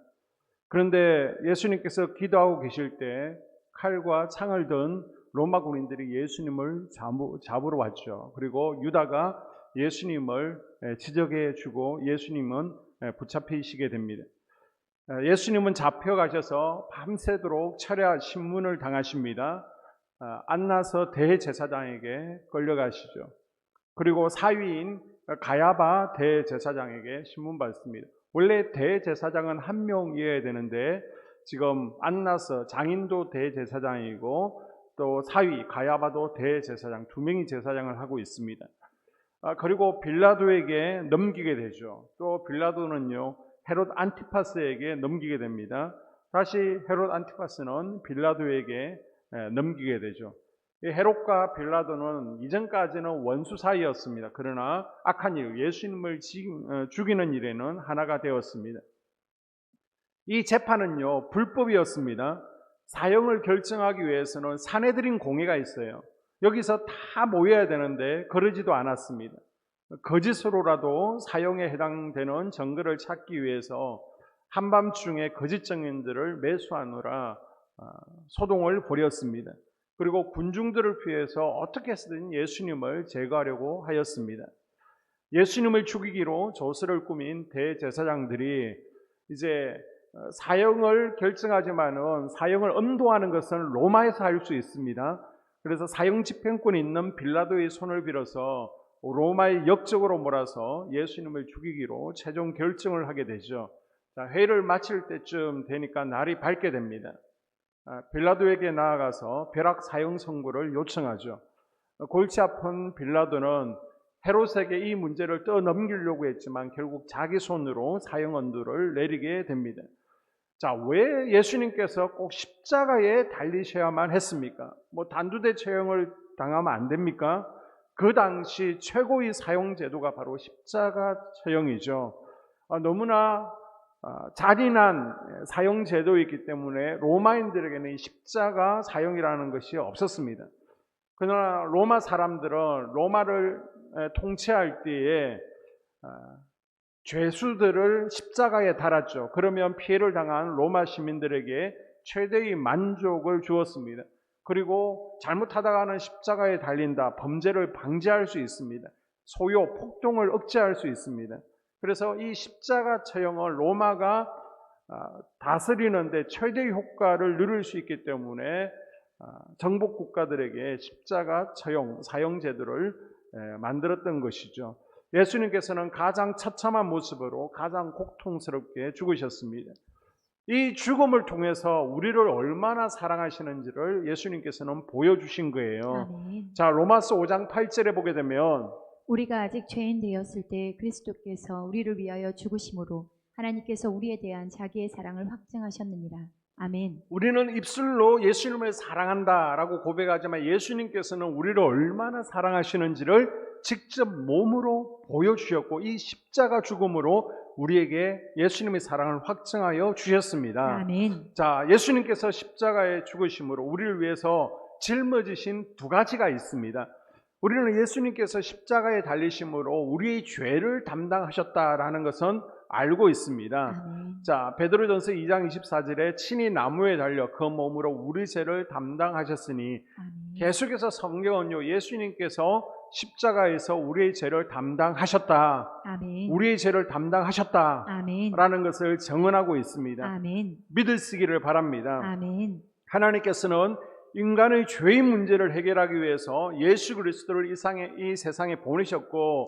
Speaker 1: 그런데 예수님께서 기도하고 계실 때 칼과 창을 든 로마 군인들이 예수님을 잡으러 왔죠. 그리고 유다가 예수님을 지적해 주고 예수님은 붙잡히시게 됩니다. 예수님은 잡혀가셔서 밤새도록 철야 신문을 당하십니다. 안나서 대제사장에게 끌려가시죠. 그리고 사위인 가야바 대제사장에게 신문 받습니다. 원래 대제사장은 한 명이어야 되는데 지금 안나서 장인도 대제사장이고 또 사위 가야바도 대제사장 2명이 제사장을 하고 있습니다. 그리고 빌라도에게 넘기게 되죠. 또 빌라도는요 헤롯 안티파스에게 넘기게 됩니다. 다시 헤롯 안티파스는 빌라도에게 넘기게 되죠. 이 헤롯과 빌라도는 이전까지는 원수 사이였습니다. 그러나 악한 일, 예수님을 죽이는 일에는 하나가 되었습니다. 이 재판은요, 불법이었습니다. 사형을 결정하기 위해서는 사내들인 공회가 있어요. 여기서 다 모여야 되는데 그러지도 않았습니다. 거짓으로라도 사형에 해당되는 증거를 찾기 위해서 한밤중에 거짓 증인들을 매수하느라 소동을 벌였습니다. 그리고 군중들을 피해서 어떻게 해서든 예수님을 제거하려고 하였습니다. 예수님을 죽이기로 조서를 꾸민 대제사장들이 이제 사형을 결정하지만은 사형을 엄도하는 것은 로마에서 할 수 있습니다. 그래서 사형 집행권이 있는 빌라도의 손을 빌어서 로마의 역적으로 몰아서 예수님을 죽이기로 최종 결정을 하게 되죠. 자, 회의를 마칠 때쯤 되니까 날이 밝게 됩니다. 빌라도에게 나아가서 벼락 사형 선고를 요청하죠. 골치 아픈 빌라도는 헤롯에게 이 문제를 떠넘기려고 했지만 결국 자기 손으로 사형 언도를 내리게 됩니다. 자, 왜 예수님께서 꼭 십자가에 달리셔야만 했습니까? 뭐 단두대 처형을 당하면 안 됩니까? 그 당시 최고의 사형 제도가 바로 십자가 처형이죠. 너무나 잔인한 사형 제도이기 때문에 로마인들에게는 십자가 사형이라는 것이 없었습니다. 그러나 로마 사람들은 로마를 통치할 때에 죄수들을 십자가에 달았죠. 그러면 피해를 당한 로마 시민들에게 최대의 만족을 주었습니다. 그리고 잘못하다가는 십자가에 달린다, 범죄를 방지할 수 있습니다. 소요, 폭동을 억제할 수 있습니다. 그래서 이 십자가 처형을 로마가 다스리는데 최대의 효과를 누릴 수 있기 때문에 정복 국가들에게 십자가 처형, 사형 제도를 만들었던 것이죠. 예수님께서는 가장 처참한 모습으로 가장 고통스럽게 죽으셨습니다. 이 죽음을 통해서 우리를 얼마나 사랑하시는지를 예수님께서는 보여주신 거예요.
Speaker 11: 아멘.
Speaker 1: 자, 로마서 5장 8절에 보게 되면
Speaker 11: 우리가 아직 죄인 되었을 때 그리스도께서 우리를 위하여 죽으심으로 하나님께서 우리에 대한 자기의 사랑을 확증하셨느니라. 아멘.
Speaker 1: 우리는 입술로 예수님을 사랑한다라고 고백하지만 예수님께서는 우리를 얼마나 사랑하시는지를 직접 몸으로 보여주셨고 이 십자가 죽음으로 우리에게 예수님의 사랑을 확증하여 주셨습니다.
Speaker 11: 아멘.
Speaker 1: 자, 예수님께서 십자가에 죽으심으로 우리를 위해서 짊어지신 두 가지가 있습니다. 우리는 예수님께서 십자가에 달리심으로 우리의 죄를 담당하셨다라는 것은 알고 있습니다.
Speaker 11: 아멘.
Speaker 1: 자, 베드로전서 2장 24절에 친히 나무에 달려 그 몸으로 우리 죄를 담당하셨으니
Speaker 11: 아멘.
Speaker 1: 계속해서 성경은요, 예수님께서 십자가에서 우리의 죄를 담당하셨다,
Speaker 11: 아멘.
Speaker 1: 우리의 죄를 담당하셨다
Speaker 11: 아멘.
Speaker 1: 라는 것을 증언하고 있습니다.
Speaker 11: 아멘.
Speaker 1: 믿으시기를 바랍니다.
Speaker 11: 아멘.
Speaker 1: 하나님께서는 인간의 죄의 문제를 해결하기 위해서 예수 그리스도를 이 세상에 보내셨고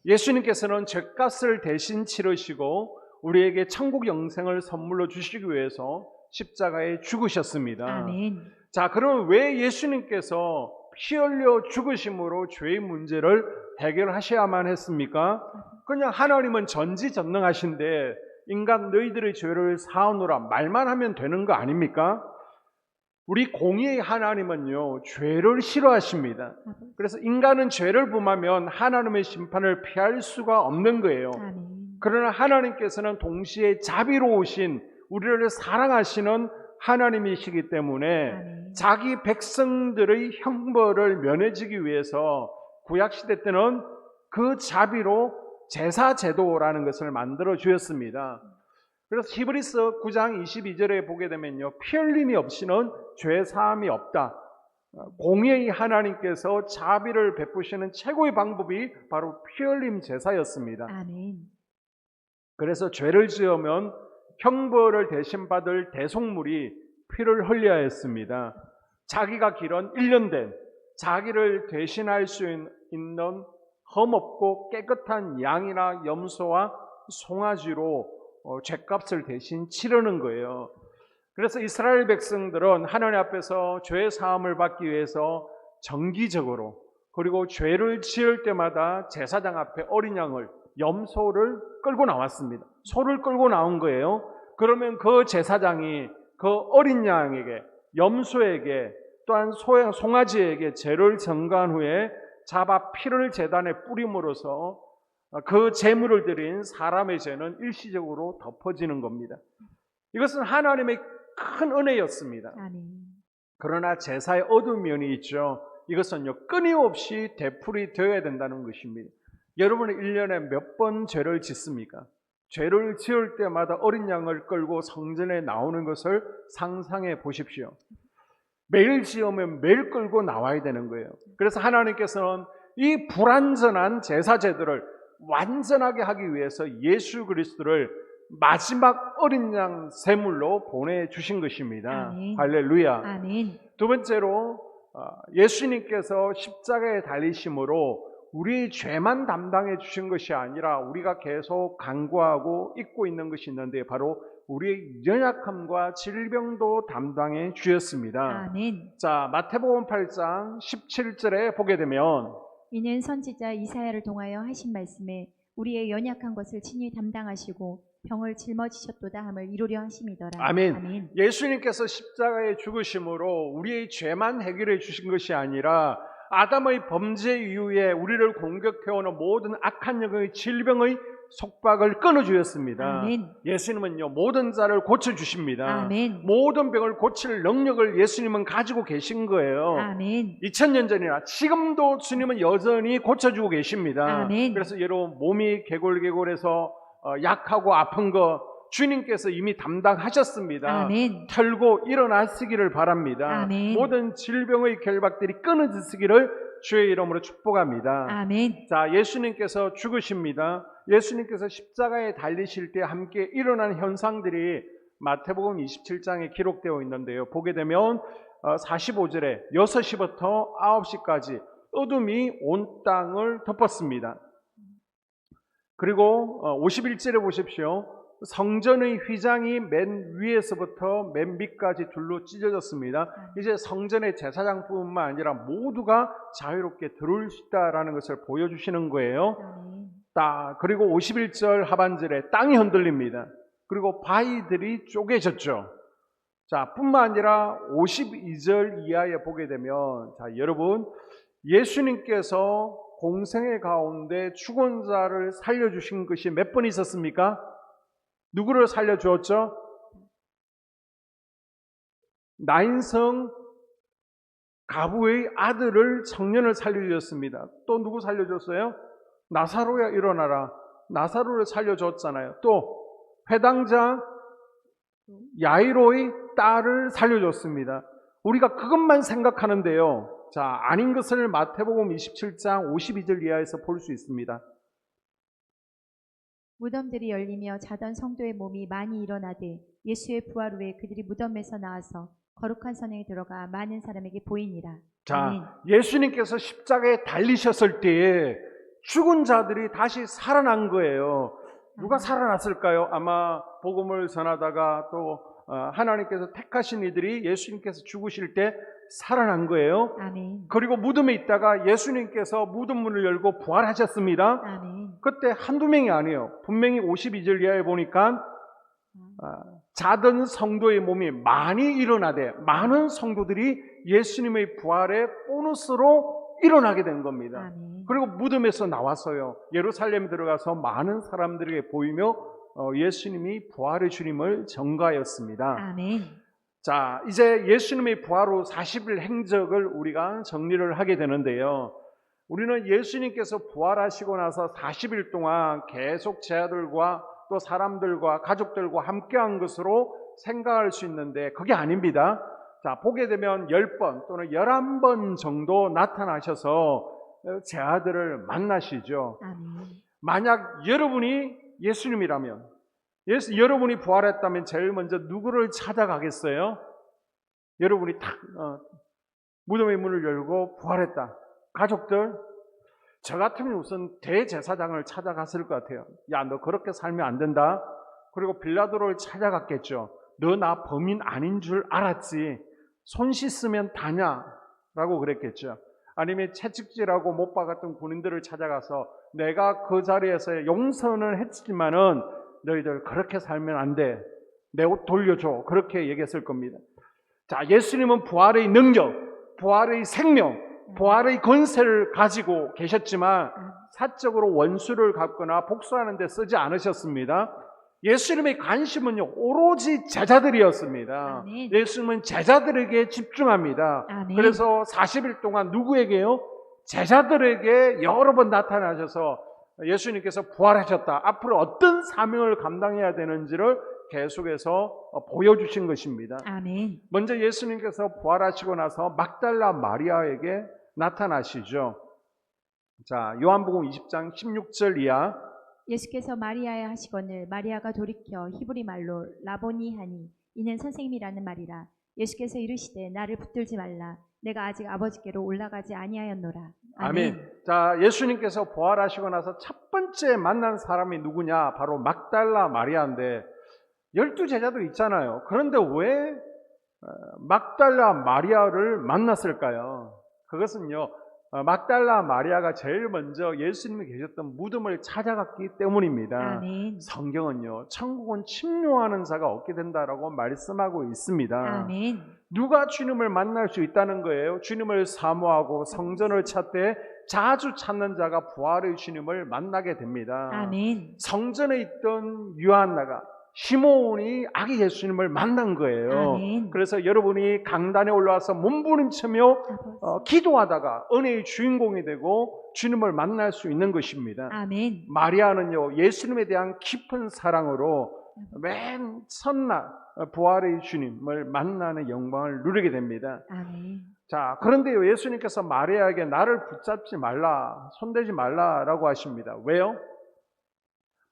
Speaker 1: 예수님께서는 죄값을 대신 치르시고 우리에게 천국 영생을 선물로 주시기 위해서 십자가에 죽으셨습니다.
Speaker 11: 아멘.
Speaker 1: 자, 그럼 왜 예수님께서 피 흘려 죽으심으로 죄의 문제를 해결하셔야만 했습니까? 그냥 하나님은 전지전능하신데 인간 너희들의 죄를 사하노라 말만 하면 되는 거 아닙니까? 우리 공의의 하나님은요, 죄를 싫어하십니다. 그래서 인간은 죄를 범하면 하나님의 심판을 피할 수가 없는 거예요.
Speaker 11: 아멘.
Speaker 1: 그러나 하나님께서는 동시에 자비로우신 우리를 사랑하시는 하나님이시기 때문에
Speaker 11: 아멘.
Speaker 1: 자기 백성들의 형벌을 면해주기 위해서 구약시대 때는 그 자비로 제사제도라는 것을 만들어 주셨습니다. 그래서 히브리서 9장 22절에 보게 되면요, 피 흘림이 없이는 죄 사함이 없다. 공의의 하나님께서 자비를 베푸시는 최고의 방법이 바로 피 흘림 제사였습니다.
Speaker 11: 아멘.
Speaker 1: 그래서 죄를 지으면 형벌을 대신 받을 대속물이 피를 흘려야 했습니다. 자기가 기른 1년 된 자기를 대신할 수 있는 흠없고 깨끗한 양이나 염소와 송아지로 죄값을 대신 치르는 거예요. 그래서 이스라엘 백성들은 하나님 앞에서 죄 사함을 받기 위해서 정기적으로 그리고 죄를 지을 때마다 제사장 앞에 어린 양을 염소를 끌고 나왔습니다. 소를 끌고 나온 거예요. 그러면 그 제사장이 그 어린 양에게, 염소에게, 또한 송아지에게 죄를 전가한 후에 잡아 피를 제단에 뿌림으로써 그 제물을 드린 사람의 죄는 일시적으로 덮어지는 겁니다. 이것은 하나님의 큰 은혜였습니다. 그러나 제사의 어두운 면이 있죠. 이것은요, 끊임없이 되풀이 되어야 된다는 것입니다. 여러분은 1년에 몇 번 죄를 짓습니까? 죄를 지을 때마다 어린 양을 끌고 성전에 나오는 것을 상상해 보십시오. 매일 지으면 매일 끌고 나와야 되는 거예요. 그래서 하나님께서는 이 불완전한 제사제들을 완전하게 하기 위해서 예수 그리스도를 마지막 어린 양 제물로 보내주신 것입니다.
Speaker 11: 아멘.
Speaker 1: 할렐루야.
Speaker 11: 아멘.
Speaker 1: 두 번째로 예수님께서 십자가에 달리심으로 우리 죄만 담당해 주신 것이 아니라 우리가 계속 간구하고 잊고 있는 것이 있는데 바로 우리의 연약함과 질병도 담당해 주셨습니다.
Speaker 11: 아멘.
Speaker 1: 자, 마태복음 8장 17절에 보게 되면
Speaker 11: 이는 선지자 이사야를 통하여 하신 말씀에 우리의 연약한 것을 친히 담당하시고 병을 짊어지셨도다 함을 이루려 하심이더라.
Speaker 1: 아멘.
Speaker 11: 아멘.
Speaker 1: 예수님께서 십자가에 죽으심으로 우리의 죄만 해결해 주신 것이 아니라 아담의 범죄 이후에 우리를 공격해오는 모든 악한 영의 질병의 속박을 끊어주셨습니다.
Speaker 11: 아멘.
Speaker 1: 예수님은요, 모든 자를 고쳐주십니다.
Speaker 11: 아멘.
Speaker 1: 모든 병을 고칠 능력을 예수님은 가지고 계신 거예요.
Speaker 11: 아멘.
Speaker 1: 2000년 전이나 지금도 주님은 여전히 고쳐주고 계십니다.
Speaker 11: 아멘.
Speaker 1: 그래서 여러분 몸이 개골개골해서 약하고 아픈 거 주님께서 이미 담당하셨습니다.
Speaker 11: 아멘.
Speaker 1: 털고 일어나시기를 바랍니다.
Speaker 11: 아멘.
Speaker 1: 모든 질병의 결박들이 끊어지시기를 주의 이름으로 축복합니다.
Speaker 11: 아멘.
Speaker 1: 자, 예수님께서 죽으십니다. 예수님께서 십자가에 달리실 때 함께 일어난 현상들이 마태복음 27장에 기록되어 있는데요. 보게 되면 45절에 6시부터 9시까지 어둠이 온 땅을 덮었습니다. 그리고 51절에 보십시오. 성전의 휘장이 맨 위에서부터 맨 밑까지 둘로 찢어졌습니다. 이제 성전의 제사장뿐만 아니라 모두가 자유롭게 들어올 수 있다라는 것을 보여주시는 거예요. 그리고 51절 하반절에 땅이 흔들립니다. 그리고 바위들이 쪼개졌죠. 자, 뿐만 아니라 52절 이하에 보게 되면, 자, 여러분, 예수님께서 공생의 가운데 죽은 자를 살려주신 것이 몇 번 있었습니까? 누구를 살려주었죠? 나인성 가부의 아들을 청년을 살려주셨습니다. 또 누구 살려줬어요? 나사로야 일어나라. 나사로를 살려줬잖아요. 또 회당장 야이로의 딸을 살려줬습니다. 우리가 그것만 생각하는데요. 자, 아닌 것을 마태복음 27장 52절 이하에서 볼 수 있습니다.
Speaker 11: 무덤들이 열리며 자던 성도의 몸이 많이 일어나되 예수의 부활 후에 그들이 무덤에서 나와서 거룩한 선행에 들어가 많은 사람에게 보이니라.
Speaker 1: 자,
Speaker 11: 아멘.
Speaker 1: 예수님께서 십자가에 달리셨을 때에 죽은 자들이 다시 살아난 거예요. 누가 살아났을까요? 아마 복음을 전하다가 또 하나님께서 택하신 이들이 예수님께서 죽으실 때 살아난 거예요.
Speaker 11: 아멘.
Speaker 1: 그리고 무덤에 있다가 예수님께서 무덤 문을 열고 부활하셨습니다.
Speaker 11: 아멘.
Speaker 1: 그때 한두 명이 아니에요. 분명히 52절 이하에 보니까 자던 성도의 몸이 많이 일어나되 많은 성도들이 예수님의 부활의 보너스로 일어나게 된 겁니다.
Speaker 11: 아멘.
Speaker 1: 그리고 무덤에서 나와서요, 예루살렘에 들어가서 많은 사람들에게 보이며 예수님이 부활의 주님을 전가하였습니다.
Speaker 11: 아멘.
Speaker 1: 자, 이제 예수님의 부활 후 40일 행적을 우리가 정리를 하게 되는데요. 우리는 예수님께서 부활하시고 나서 40일 동안 계속 제자들과 또 사람들과 가족들과 함께한 것으로 생각할 수 있는데 그게 아닙니다. 자, 보게 되면 10번 또는 11번 정도 나타나셔서 제자들을 만나시죠.
Speaker 11: 아멘.
Speaker 1: 만약 여러분이 예수님이라면, 여러분이 부활했다면 제일 먼저 누구를 찾아가겠어요? 여러분이 탁 무덤의 문을 열고 부활했다. 가족들, 저 같으면 우선 대제사장을 찾아갔을 것 같아요. 야, 너 그렇게 살면 안 된다. 그리고 빌라도를 찾아갔겠죠. 너 나 범인 아닌 줄 알았지. 손 씻으면 다냐? 라고 그랬겠죠. 아니면 채찍질하고 못 박았던 군인들을 찾아가서 내가 그 자리에서 용서는 했지만은 너희들 그렇게 살면 안 돼. 내 옷 돌려줘. 그렇게 얘기했을 겁니다. 자, 예수님은 부활의 능력, 부활의 생명, 부활의 권세를 가지고 계셨지만 사적으로 원수를 갚거나 복수하는 데 쓰지 않으셨습니다. 예수님의 관심은요, 오로지 제자들이었습니다.
Speaker 11: 아멘.
Speaker 1: 예수님은 제자들에게 집중합니다.
Speaker 11: 아멘.
Speaker 1: 그래서 40일 동안 누구에게요? 제자들에게 여러 번 나타나셔서 예수님께서 부활하셨다. 앞으로 어떤 사명을 감당해야 되는지를 계속해서 보여주신 것입니다.
Speaker 11: 아멘.
Speaker 1: 먼저 예수님께서 부활하시고 나서 막달라 마리아에게 나타나시죠. 자, 요한복음 20장 16절 이하.
Speaker 11: 예수께서 마리아에 하시거늘 마리아가 돌이켜 히브리 말로 라보니 하니 이는 선생님이라는 말이라. 예수께서 이르시되 나를 붙들지 말라. 내가 아직 아버지께로 올라가지 아니하였노라.
Speaker 1: 아멘. 자, 예수님께서 부활하시고 나서 첫 번째 만난 사람이 누구냐? 바로 막달라 마리아인데 12제자도 있잖아요. 그런데 왜 막달라 마리아를 만났을까요? 그것은요, 막달라 마리아가 제일 먼저 예수님이 계셨던 무덤을 찾아갔기 때문입니다.
Speaker 11: 아멘.
Speaker 1: 성경은요, 천국은 침노하는 자가 없게 된다라고 말씀하고 있습니다.
Speaker 11: 아멘.
Speaker 1: 누가 주님을 만날 수 있다는 거예요? 주님을 사모하고 성전을 찾되 자주 찾는 자가 부활의 주님을 만나게 됩니다.
Speaker 11: 아멘.
Speaker 1: 성전에 있던 요한나가 시몬이 아기 예수님을 만난 거예요.
Speaker 11: 아멘.
Speaker 1: 그래서 여러분이 강단에 올라와서 몸부림치며 기도하다가 은혜의 주인공이 되고 주님을 만날 수 있는 것입니다.
Speaker 11: 아멘.
Speaker 1: 마리아는요, 예수님에 대한 깊은 사랑으로 맨 첫날 부활의 주님을 만나는 영광을 누리게 됩니다.
Speaker 11: 아멘.
Speaker 1: 자, 그런데요, 예수님께서 마리아에게 나를 붙잡지 말라, 손대지 말라라고 하십니다. 왜요?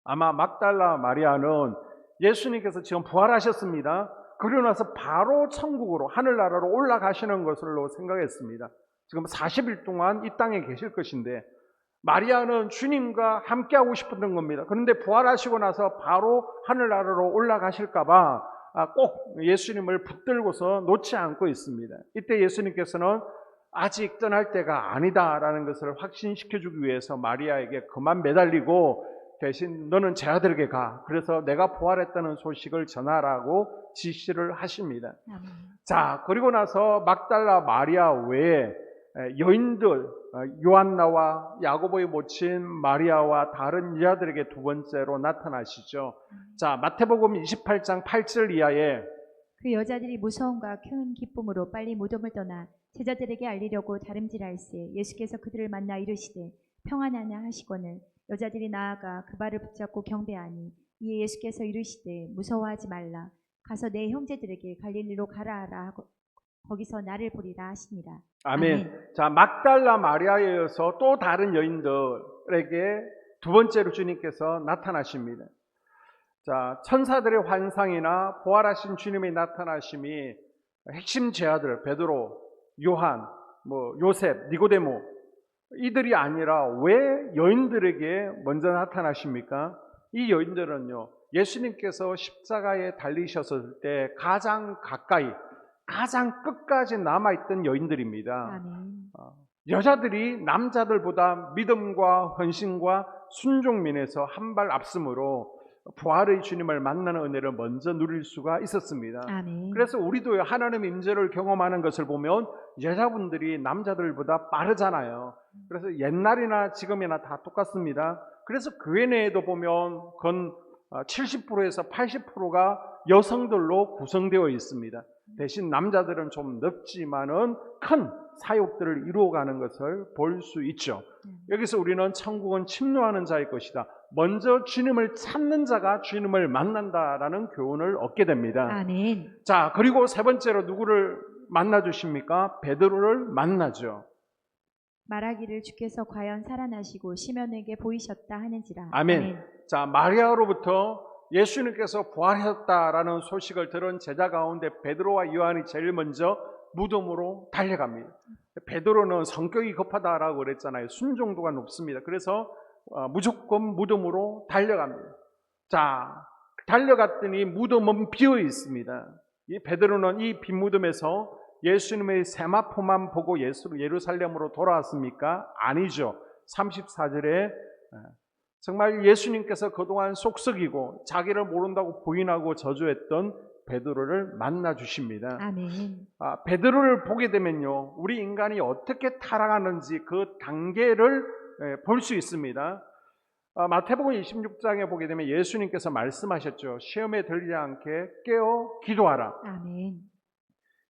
Speaker 1: 아마 막달라 마리아는 예수님께서 지금 부활하셨습니다. 그러고 나서 바로 천국으로, 하늘나라로 올라가시는 것으로 생각했습니다. 지금 40일 동안 이 땅에 계실 것인데 마리아는 주님과 함께하고 싶었던 겁니다. 그런데 부활하시고 나서 바로 하늘나라로 올라가실까 봐 꼭 예수님을 붙들고서 놓지 않고 있습니다. 이때 예수님께서는 아직 떠날 때가 아니다라는 것을 확신시켜주기 위해서 마리아에게 그만 매달리고 대신 너는 제 아들에게 가. 그래서 내가 부활했다는 소식을 전하라고 지시를 하십니다.
Speaker 11: 아멘.
Speaker 1: 자, 그리고 나서 막달라 마리아 외에 여인들, 요한나와 야고보의 모친 마리아와 다른 여자들에게 두 번째로 나타나시죠. 자, 마태복음 28장 8절 이하에
Speaker 11: 그 여자들이 무서움과 큰 기쁨으로 빨리 무덤을 떠나 제자들에게 알리려고 다름질할세 예수께서 그들을 만나 이르시되 평안하냐 하시거늘 여자들이 나아가 그 발을 붙잡고 경배하니 이에 예수께서 이르시되 무서워하지 말라 가서 내 형제들에게 갈릴리로 가라 하라 하고 거기서 나를 보리라 하시니라.
Speaker 1: 아멘. 자, 막달라 마리아에 이어서 또 다른 여인들에게 두 번째로 주님께서 나타나십니다. 자, 천사들의 환상이나 부활하신 주님의 나타나심이 핵심 제자들 베드로, 요한, 요셉, 니고데모 이들이 아니라 왜 여인들에게 먼저 나타나십니까? 이 여인들은요, 예수님께서 십자가에 달리셨을 때 가장 가까이, 가장 끝까지 남아있던 여인들입니다.
Speaker 11: 아멘.
Speaker 1: 여자들이 남자들보다 믿음과 헌신과 순종면에서 한 발 앞서므로 부활의 주님을 만나는 은혜를 먼저 누릴 수가 있었습니다.
Speaker 11: 아멘.
Speaker 1: 그래서 우리도 하나님의 임재를 경험하는 것을 보면 여자분들이 남자들보다 빠르잖아요. 그래서 옛날이나 지금이나 다 똑같습니다. 그래서 교회 내에도 보면 건 70%에서 80%가 여성들로 구성되어 있습니다. 대신 남자들은 좀 넓지만은 큰 사역들을 이루어가는 것을 볼 수 있죠. 여기서 우리는 천국은 침노하는 자의 것이다. 먼저 주님을 찾는 자가 주님을 만난다라는 교훈을 얻게 됩니다.
Speaker 11: 아멘.
Speaker 1: 자, 그리고 세 번째로 누구를 만나 주십니까? 베드로를 만나죠.
Speaker 11: 말하기를 주께서 과연 살아나시고 시몬에게 보이셨다 하는지라.
Speaker 1: 아멘. 자, 마리아로부터 예수님께서 부활하셨다라는 소식을 들은 제자 가운데 베드로와 요한이 제일 먼저 무덤으로 달려갑니다. 베드로는 성격이 급하다라고 그랬잖아요. 순종도가 높습니다. 그래서 무조건 무덤으로 달려갑니다. 자, 달려갔더니 무덤은 비어 있습니다. 이 베드로는 이 빈 무덤에서 예수님의 세마포만 보고 예루살렘으로 돌아왔습니까? 아니죠. 34절에 정말 예수님께서 그동안 속썩이고 자기를 모른다고 부인하고 저주했던 베드로를 만나 주십니다.
Speaker 11: 아멘.
Speaker 1: 베드로를 보게 되면요, 우리 인간이 어떻게 타락하는지 그 단계를 볼 수 있습니다. 마태복음 26장에 보게 되면 예수님께서 말씀하셨죠. 시험에 들지 않게 깨어 기도하라.
Speaker 11: 아멘.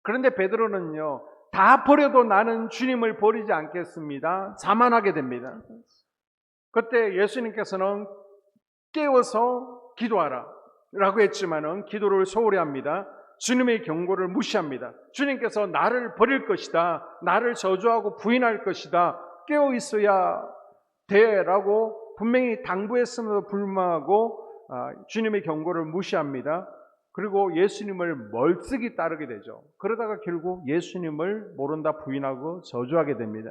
Speaker 1: 그런데 베드로는요, 다 버려도 나는 주님을 버리지 않겠습니다. 자만하게 됩니다. 그때 예수님께서는 깨워서 기도하라 라고 했지만은 기도를 소홀히 합니다. 주님의 경고를 무시합니다. 주님께서 나를 버릴 것이다, 나를 저주하고 부인할 것이다, 깨어 있어야 돼라고 분명히 당부했음에도 불구하고 주님의 경고를 무시합니다. 그리고 예수님을 멀찍이 따르게 되죠. 그러다가 결국 예수님을 모른다 부인하고 저주하게 됩니다.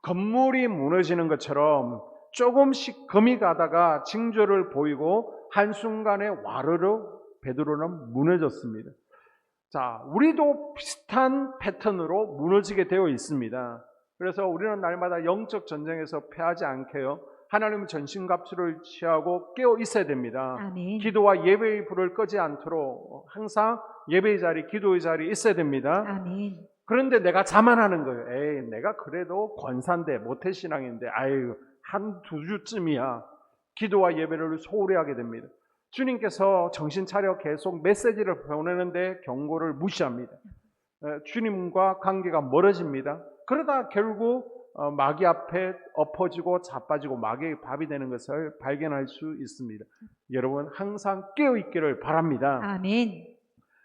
Speaker 1: 건물이 무너지는 것처럼 조금씩 금이 가다가 징조를 보이고 한순간에 와르르 베드로는 무너졌습니다. 자, 우리도 비슷한 패턴으로 무너지게 되어 있습니다. 그래서 우리는 날마다 영적 전쟁에서 패하지 않게요, 하나님은 전신갑주를 취하고 깨어 있어야 됩니다.
Speaker 11: 아멘.
Speaker 1: 기도와 예배의 불을 끄지 않도록 항상 예배의 자리, 기도의 자리에 있어야 됩니다.
Speaker 11: 아멘.
Speaker 1: 그런데 내가 자만하는 거예요. 에이, 내가 그래도 권사인데 모태신앙인데 아유, 한 두 주쯤이야. 기도와 예배를 소홀히 하게 됩니다. 주님께서 정신 차려 계속 메시지를 보내는데 경고를 무시합니다. 주님과 관계가 멀어집니다. 그러다 결국 마귀 앞에 엎어지고 자빠지고 마귀의 밥이 되는 것을 발견할 수 있습니다. 여러분 항상 깨어있기를 바랍니다.
Speaker 11: 아멘.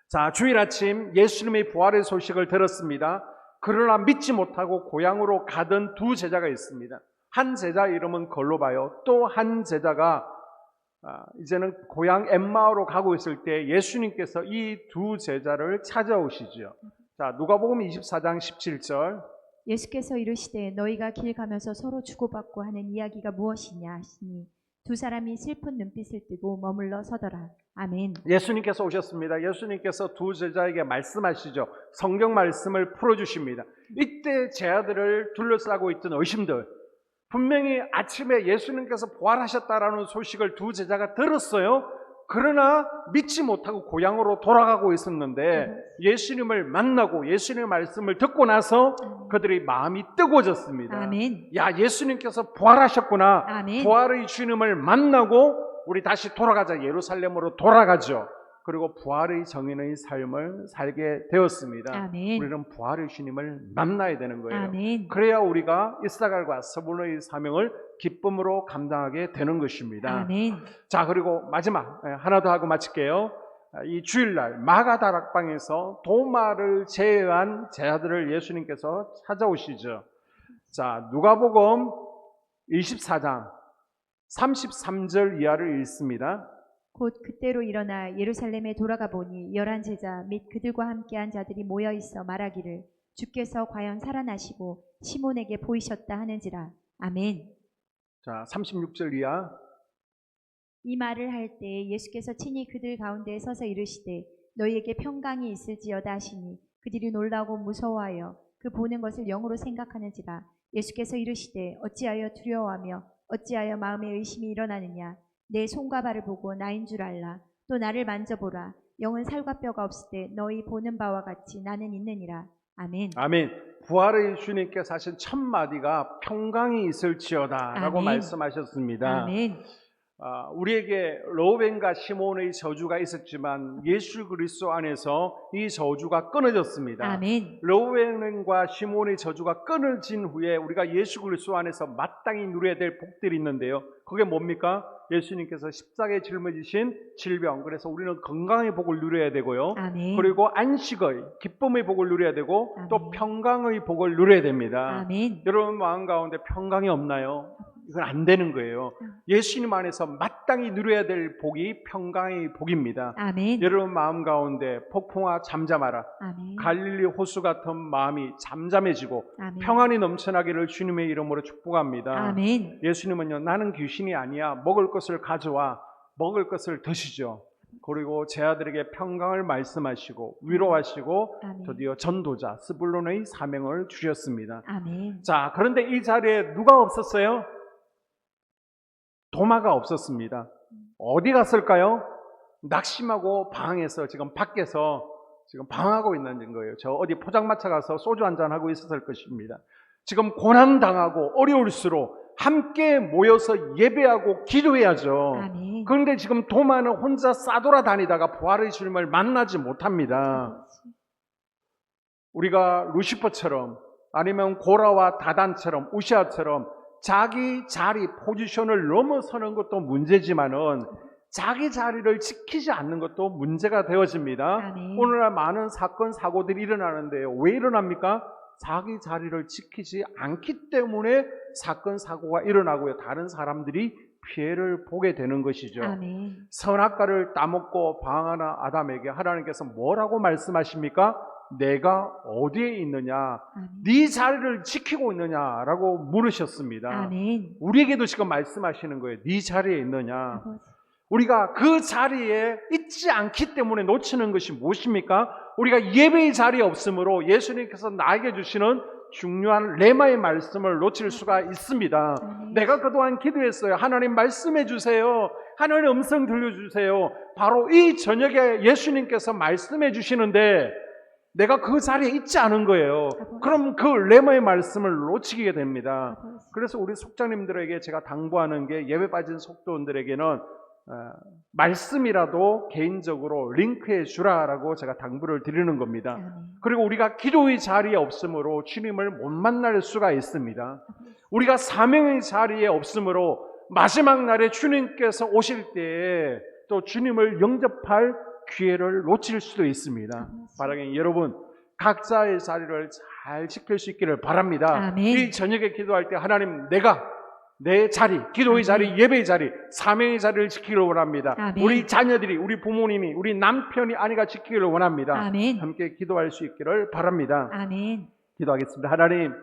Speaker 1: 자, 주일 아침 예수님의 부활의 소식을 들었습니다. 그러나 믿지 못하고 고향으로 가던 두 제자가 있습니다. 한 제자 이름은 걸로바요. 또 한 제자가 이제는 고향 엠마오로 가고 있을 때 예수님께서 이 두 제자를 찾아오시죠. 자, 누가복음 24장 17절.
Speaker 11: 예수께서 이르시되 너희가 길 가면서 서로 주고받고 하는 이야기가 무엇이냐 하시니 두 사람이 슬픈 눈빛을 뜨고 머물러 서더라. 아멘.
Speaker 1: 예수님께서 오셨습니다. 예수님께서 두 제자에게 말씀하시죠. 성경 말씀을 풀어주십니다. 이때 제자들을 둘러싸고 있던 의심들, 분명히 아침에 예수님께서 부활하셨다라는 소식을 두 제자가 들었어요. 그러나 믿지 못하고 고향으로 돌아가고 있었는데 예수님을 만나고 예수님의 말씀을 듣고 나서 그들의 마음이 뜨거워졌습니다.
Speaker 11: 아멘.
Speaker 1: 야, 예수님께서 부활하셨구나.
Speaker 11: 아멘.
Speaker 1: 부활의 주님을 만나고 우리 다시 돌아가자. 예루살렘으로 돌아가죠. 그리고 부활의 정인의 삶을 살게 되었습니다.
Speaker 11: 아멘.
Speaker 1: 우리는 부활의 주님을 만나야 되는 거예요.
Speaker 11: 아멘.
Speaker 1: 그래야 우리가 이사갈과 스불론의 사명을 기쁨으로 감당하게 되는 것입니다.
Speaker 11: 아멘.
Speaker 1: 자, 그리고 마지막 하나 더 하고 마칠게요. 이 주일날 마가다락방에서 도마를 제외한 제자들을 예수님께서 찾아오시죠. 자, 누가복음 24장 33절 이하를 읽습니다.
Speaker 11: 곧 그때로 일어나 예루살렘에 돌아가 보니 11제자 및 그들과 함께한 자들이 모여 있어 말하기를 주께서 과연 살아나시고 시몬에게 보이셨다 하는지라. 아멘.
Speaker 1: 자, 36절 이하.
Speaker 11: 이 말을 할 때 예수께서 친히 그들 가운데에 서서 이르시되 너희에게 평강이 있을지어다 하시니 그들이 놀라고 무서워하여 그 보는 것을 영으로 생각하는지라. 예수께서 이르시되 어찌하여 두려워하며 어찌하여 마음에 의심이 일어나느냐. 내 손과 발을 보고 나인 줄 알라. 또 나를 만져보라. 영은 살과 뼈가 없을 때 너희 보는 바와 같이 나는 있느니라. 아멘.
Speaker 1: 아멘. 부활의 주님께서 하신 첫 마디가 평강이 있을지어다 라고
Speaker 11: 아멘.
Speaker 1: 말씀하셨습니다.
Speaker 11: 아멘.
Speaker 1: 우리에게 로벤과 시몬의 저주가 있었지만 예수 그리스도 안에서 이 저주가 끊어졌습니다.
Speaker 11: 아멘.
Speaker 1: 로벤과 시몬의 저주가 끊어진 후에 우리가 예수 그리스도 안에서 마땅히 누려야 될 복들이 있는데요. 그게 뭡니까? 예수님께서 십자가에 짊어지신 질병, 그래서 우리는 건강의 복을 누려야 되고요.
Speaker 11: 아멘.
Speaker 1: 그리고 안식의 기쁨의 복을 누려야 되고
Speaker 11: 아멘.
Speaker 1: 또 평강의 복을 누려야 됩니다.
Speaker 11: 아멘.
Speaker 1: 여러분 마음 가운데 평강이 없나요? 이건 안 되는 거예요. 예수님 안에서 마땅히 누려야 될 복이 평강의 복입니다.
Speaker 11: 아멘.
Speaker 1: 여러분 마음 가운데 폭풍아 잠잠하라.
Speaker 11: 아멘.
Speaker 1: 갈릴리 호수 같은 마음이 잠잠해지고
Speaker 11: 아멘.
Speaker 1: 평안이 넘쳐나기를 주님의 이름으로 축복합니다.
Speaker 11: 아멘.
Speaker 1: 예수님은요, 나는 귀신이 아니야. 먹을 것을 가져와. 먹을 것을 드시죠. 그리고 제 아들에게 평강을 말씀하시고 위로하시고
Speaker 11: 아멘.
Speaker 1: 드디어 전도자 스불론의 사명을 주셨습니다.
Speaker 11: 아멘.
Speaker 1: 자, 그런데 이 자리에 누가 없었어요? 도마가 없었습니다. 어디 갔을까요? 낙심하고 방에서 지금 밖에서 지금 방하고 있는 거예요. 저 어디 포장마차 가서 소주 한잔 하고 있었을 것입니다. 지금 고난당하고 어려울수록 함께 모여서 예배하고 기도해야죠.
Speaker 11: 아멘.
Speaker 1: 그런데 지금 도마는 혼자 싸돌아다니다가 부활의 주님을 만나지 못합니다. 우리가 루시퍼처럼 아니면 고라와 다단처럼 우시아처럼 자기 자리 포지션을 넘어서는 것도 문제지만은 자기 자리를 지키지 않는 것도 문제가 되어집니다.
Speaker 11: 아멘.
Speaker 1: 오늘날 많은 사건 사고들이 일어나는데요. 왜 일어납니까? 자기 자리를 지키지 않기 때문에 사건 사고가 일어나고요. 다른 사람들이 피해를 보게 되는 것이죠.
Speaker 11: 아멘.
Speaker 1: 선악과를 따먹고 방하는 아담에게 하나님께서 뭐라고 말씀하십니까? 내가 어디에 있느냐?
Speaker 11: 아멘.
Speaker 1: 네 자리를 지키고 있느냐라고 물으셨습니다.
Speaker 11: 아멘.
Speaker 1: 우리에게도 지금 말씀하시는 거예요. 네 자리에 있느냐?
Speaker 11: 아버지.
Speaker 1: 우리가 그 자리에 있지 않기 때문에 놓치는 것이 무엇입니까? 우리가 예배의 자리에 없으므로 예수님께서 나에게 주시는 중요한 레마의 말씀을 놓칠 수가 있습니다. 내가 그동안 기도했어요. 하나님 말씀해 주세요. 하나님 음성 들려주세요. 바로 이 저녁에 예수님께서 말씀해 주시는데 내가 그 자리에 있지 않은 거예요. 그럼 그 레마의 말씀을 놓치게 됩니다. 그래서 우리 속장님들에게 제가 당부하는 게 예배 빠진 속도원들에게는 말씀이라도 개인적으로 링크해 주라라고 제가 당부를 드리는 겁니다. 그리고 우리가 기도의 자리에 없으므로 주님을 못 만날 수가 있습니다. 우리가 사명의 자리에 없으므로 마지막 날에 주님께서 오실 때에 또 주님을 영접할 기회를 놓칠 수도 있습니다. 바라기는 여러분 각자의 자리를 잘 지킬 수 있기를 바랍니다.
Speaker 11: 아멘.
Speaker 1: 이 저녁에 기도할 때 하나님 내가 내 자리, 기도의 자리, 예배의 자리, 사명의 자리를 지키기를 원합니다.
Speaker 11: 아멘.
Speaker 1: 우리 자녀들이, 우리 부모님이, 우리 남편이, 아내가 지키기를 원합니다.
Speaker 11: 아멘.
Speaker 1: 함께 기도할 수 있기를 바랍니다.
Speaker 11: 아멘.
Speaker 1: 기도하겠습니다. 하나님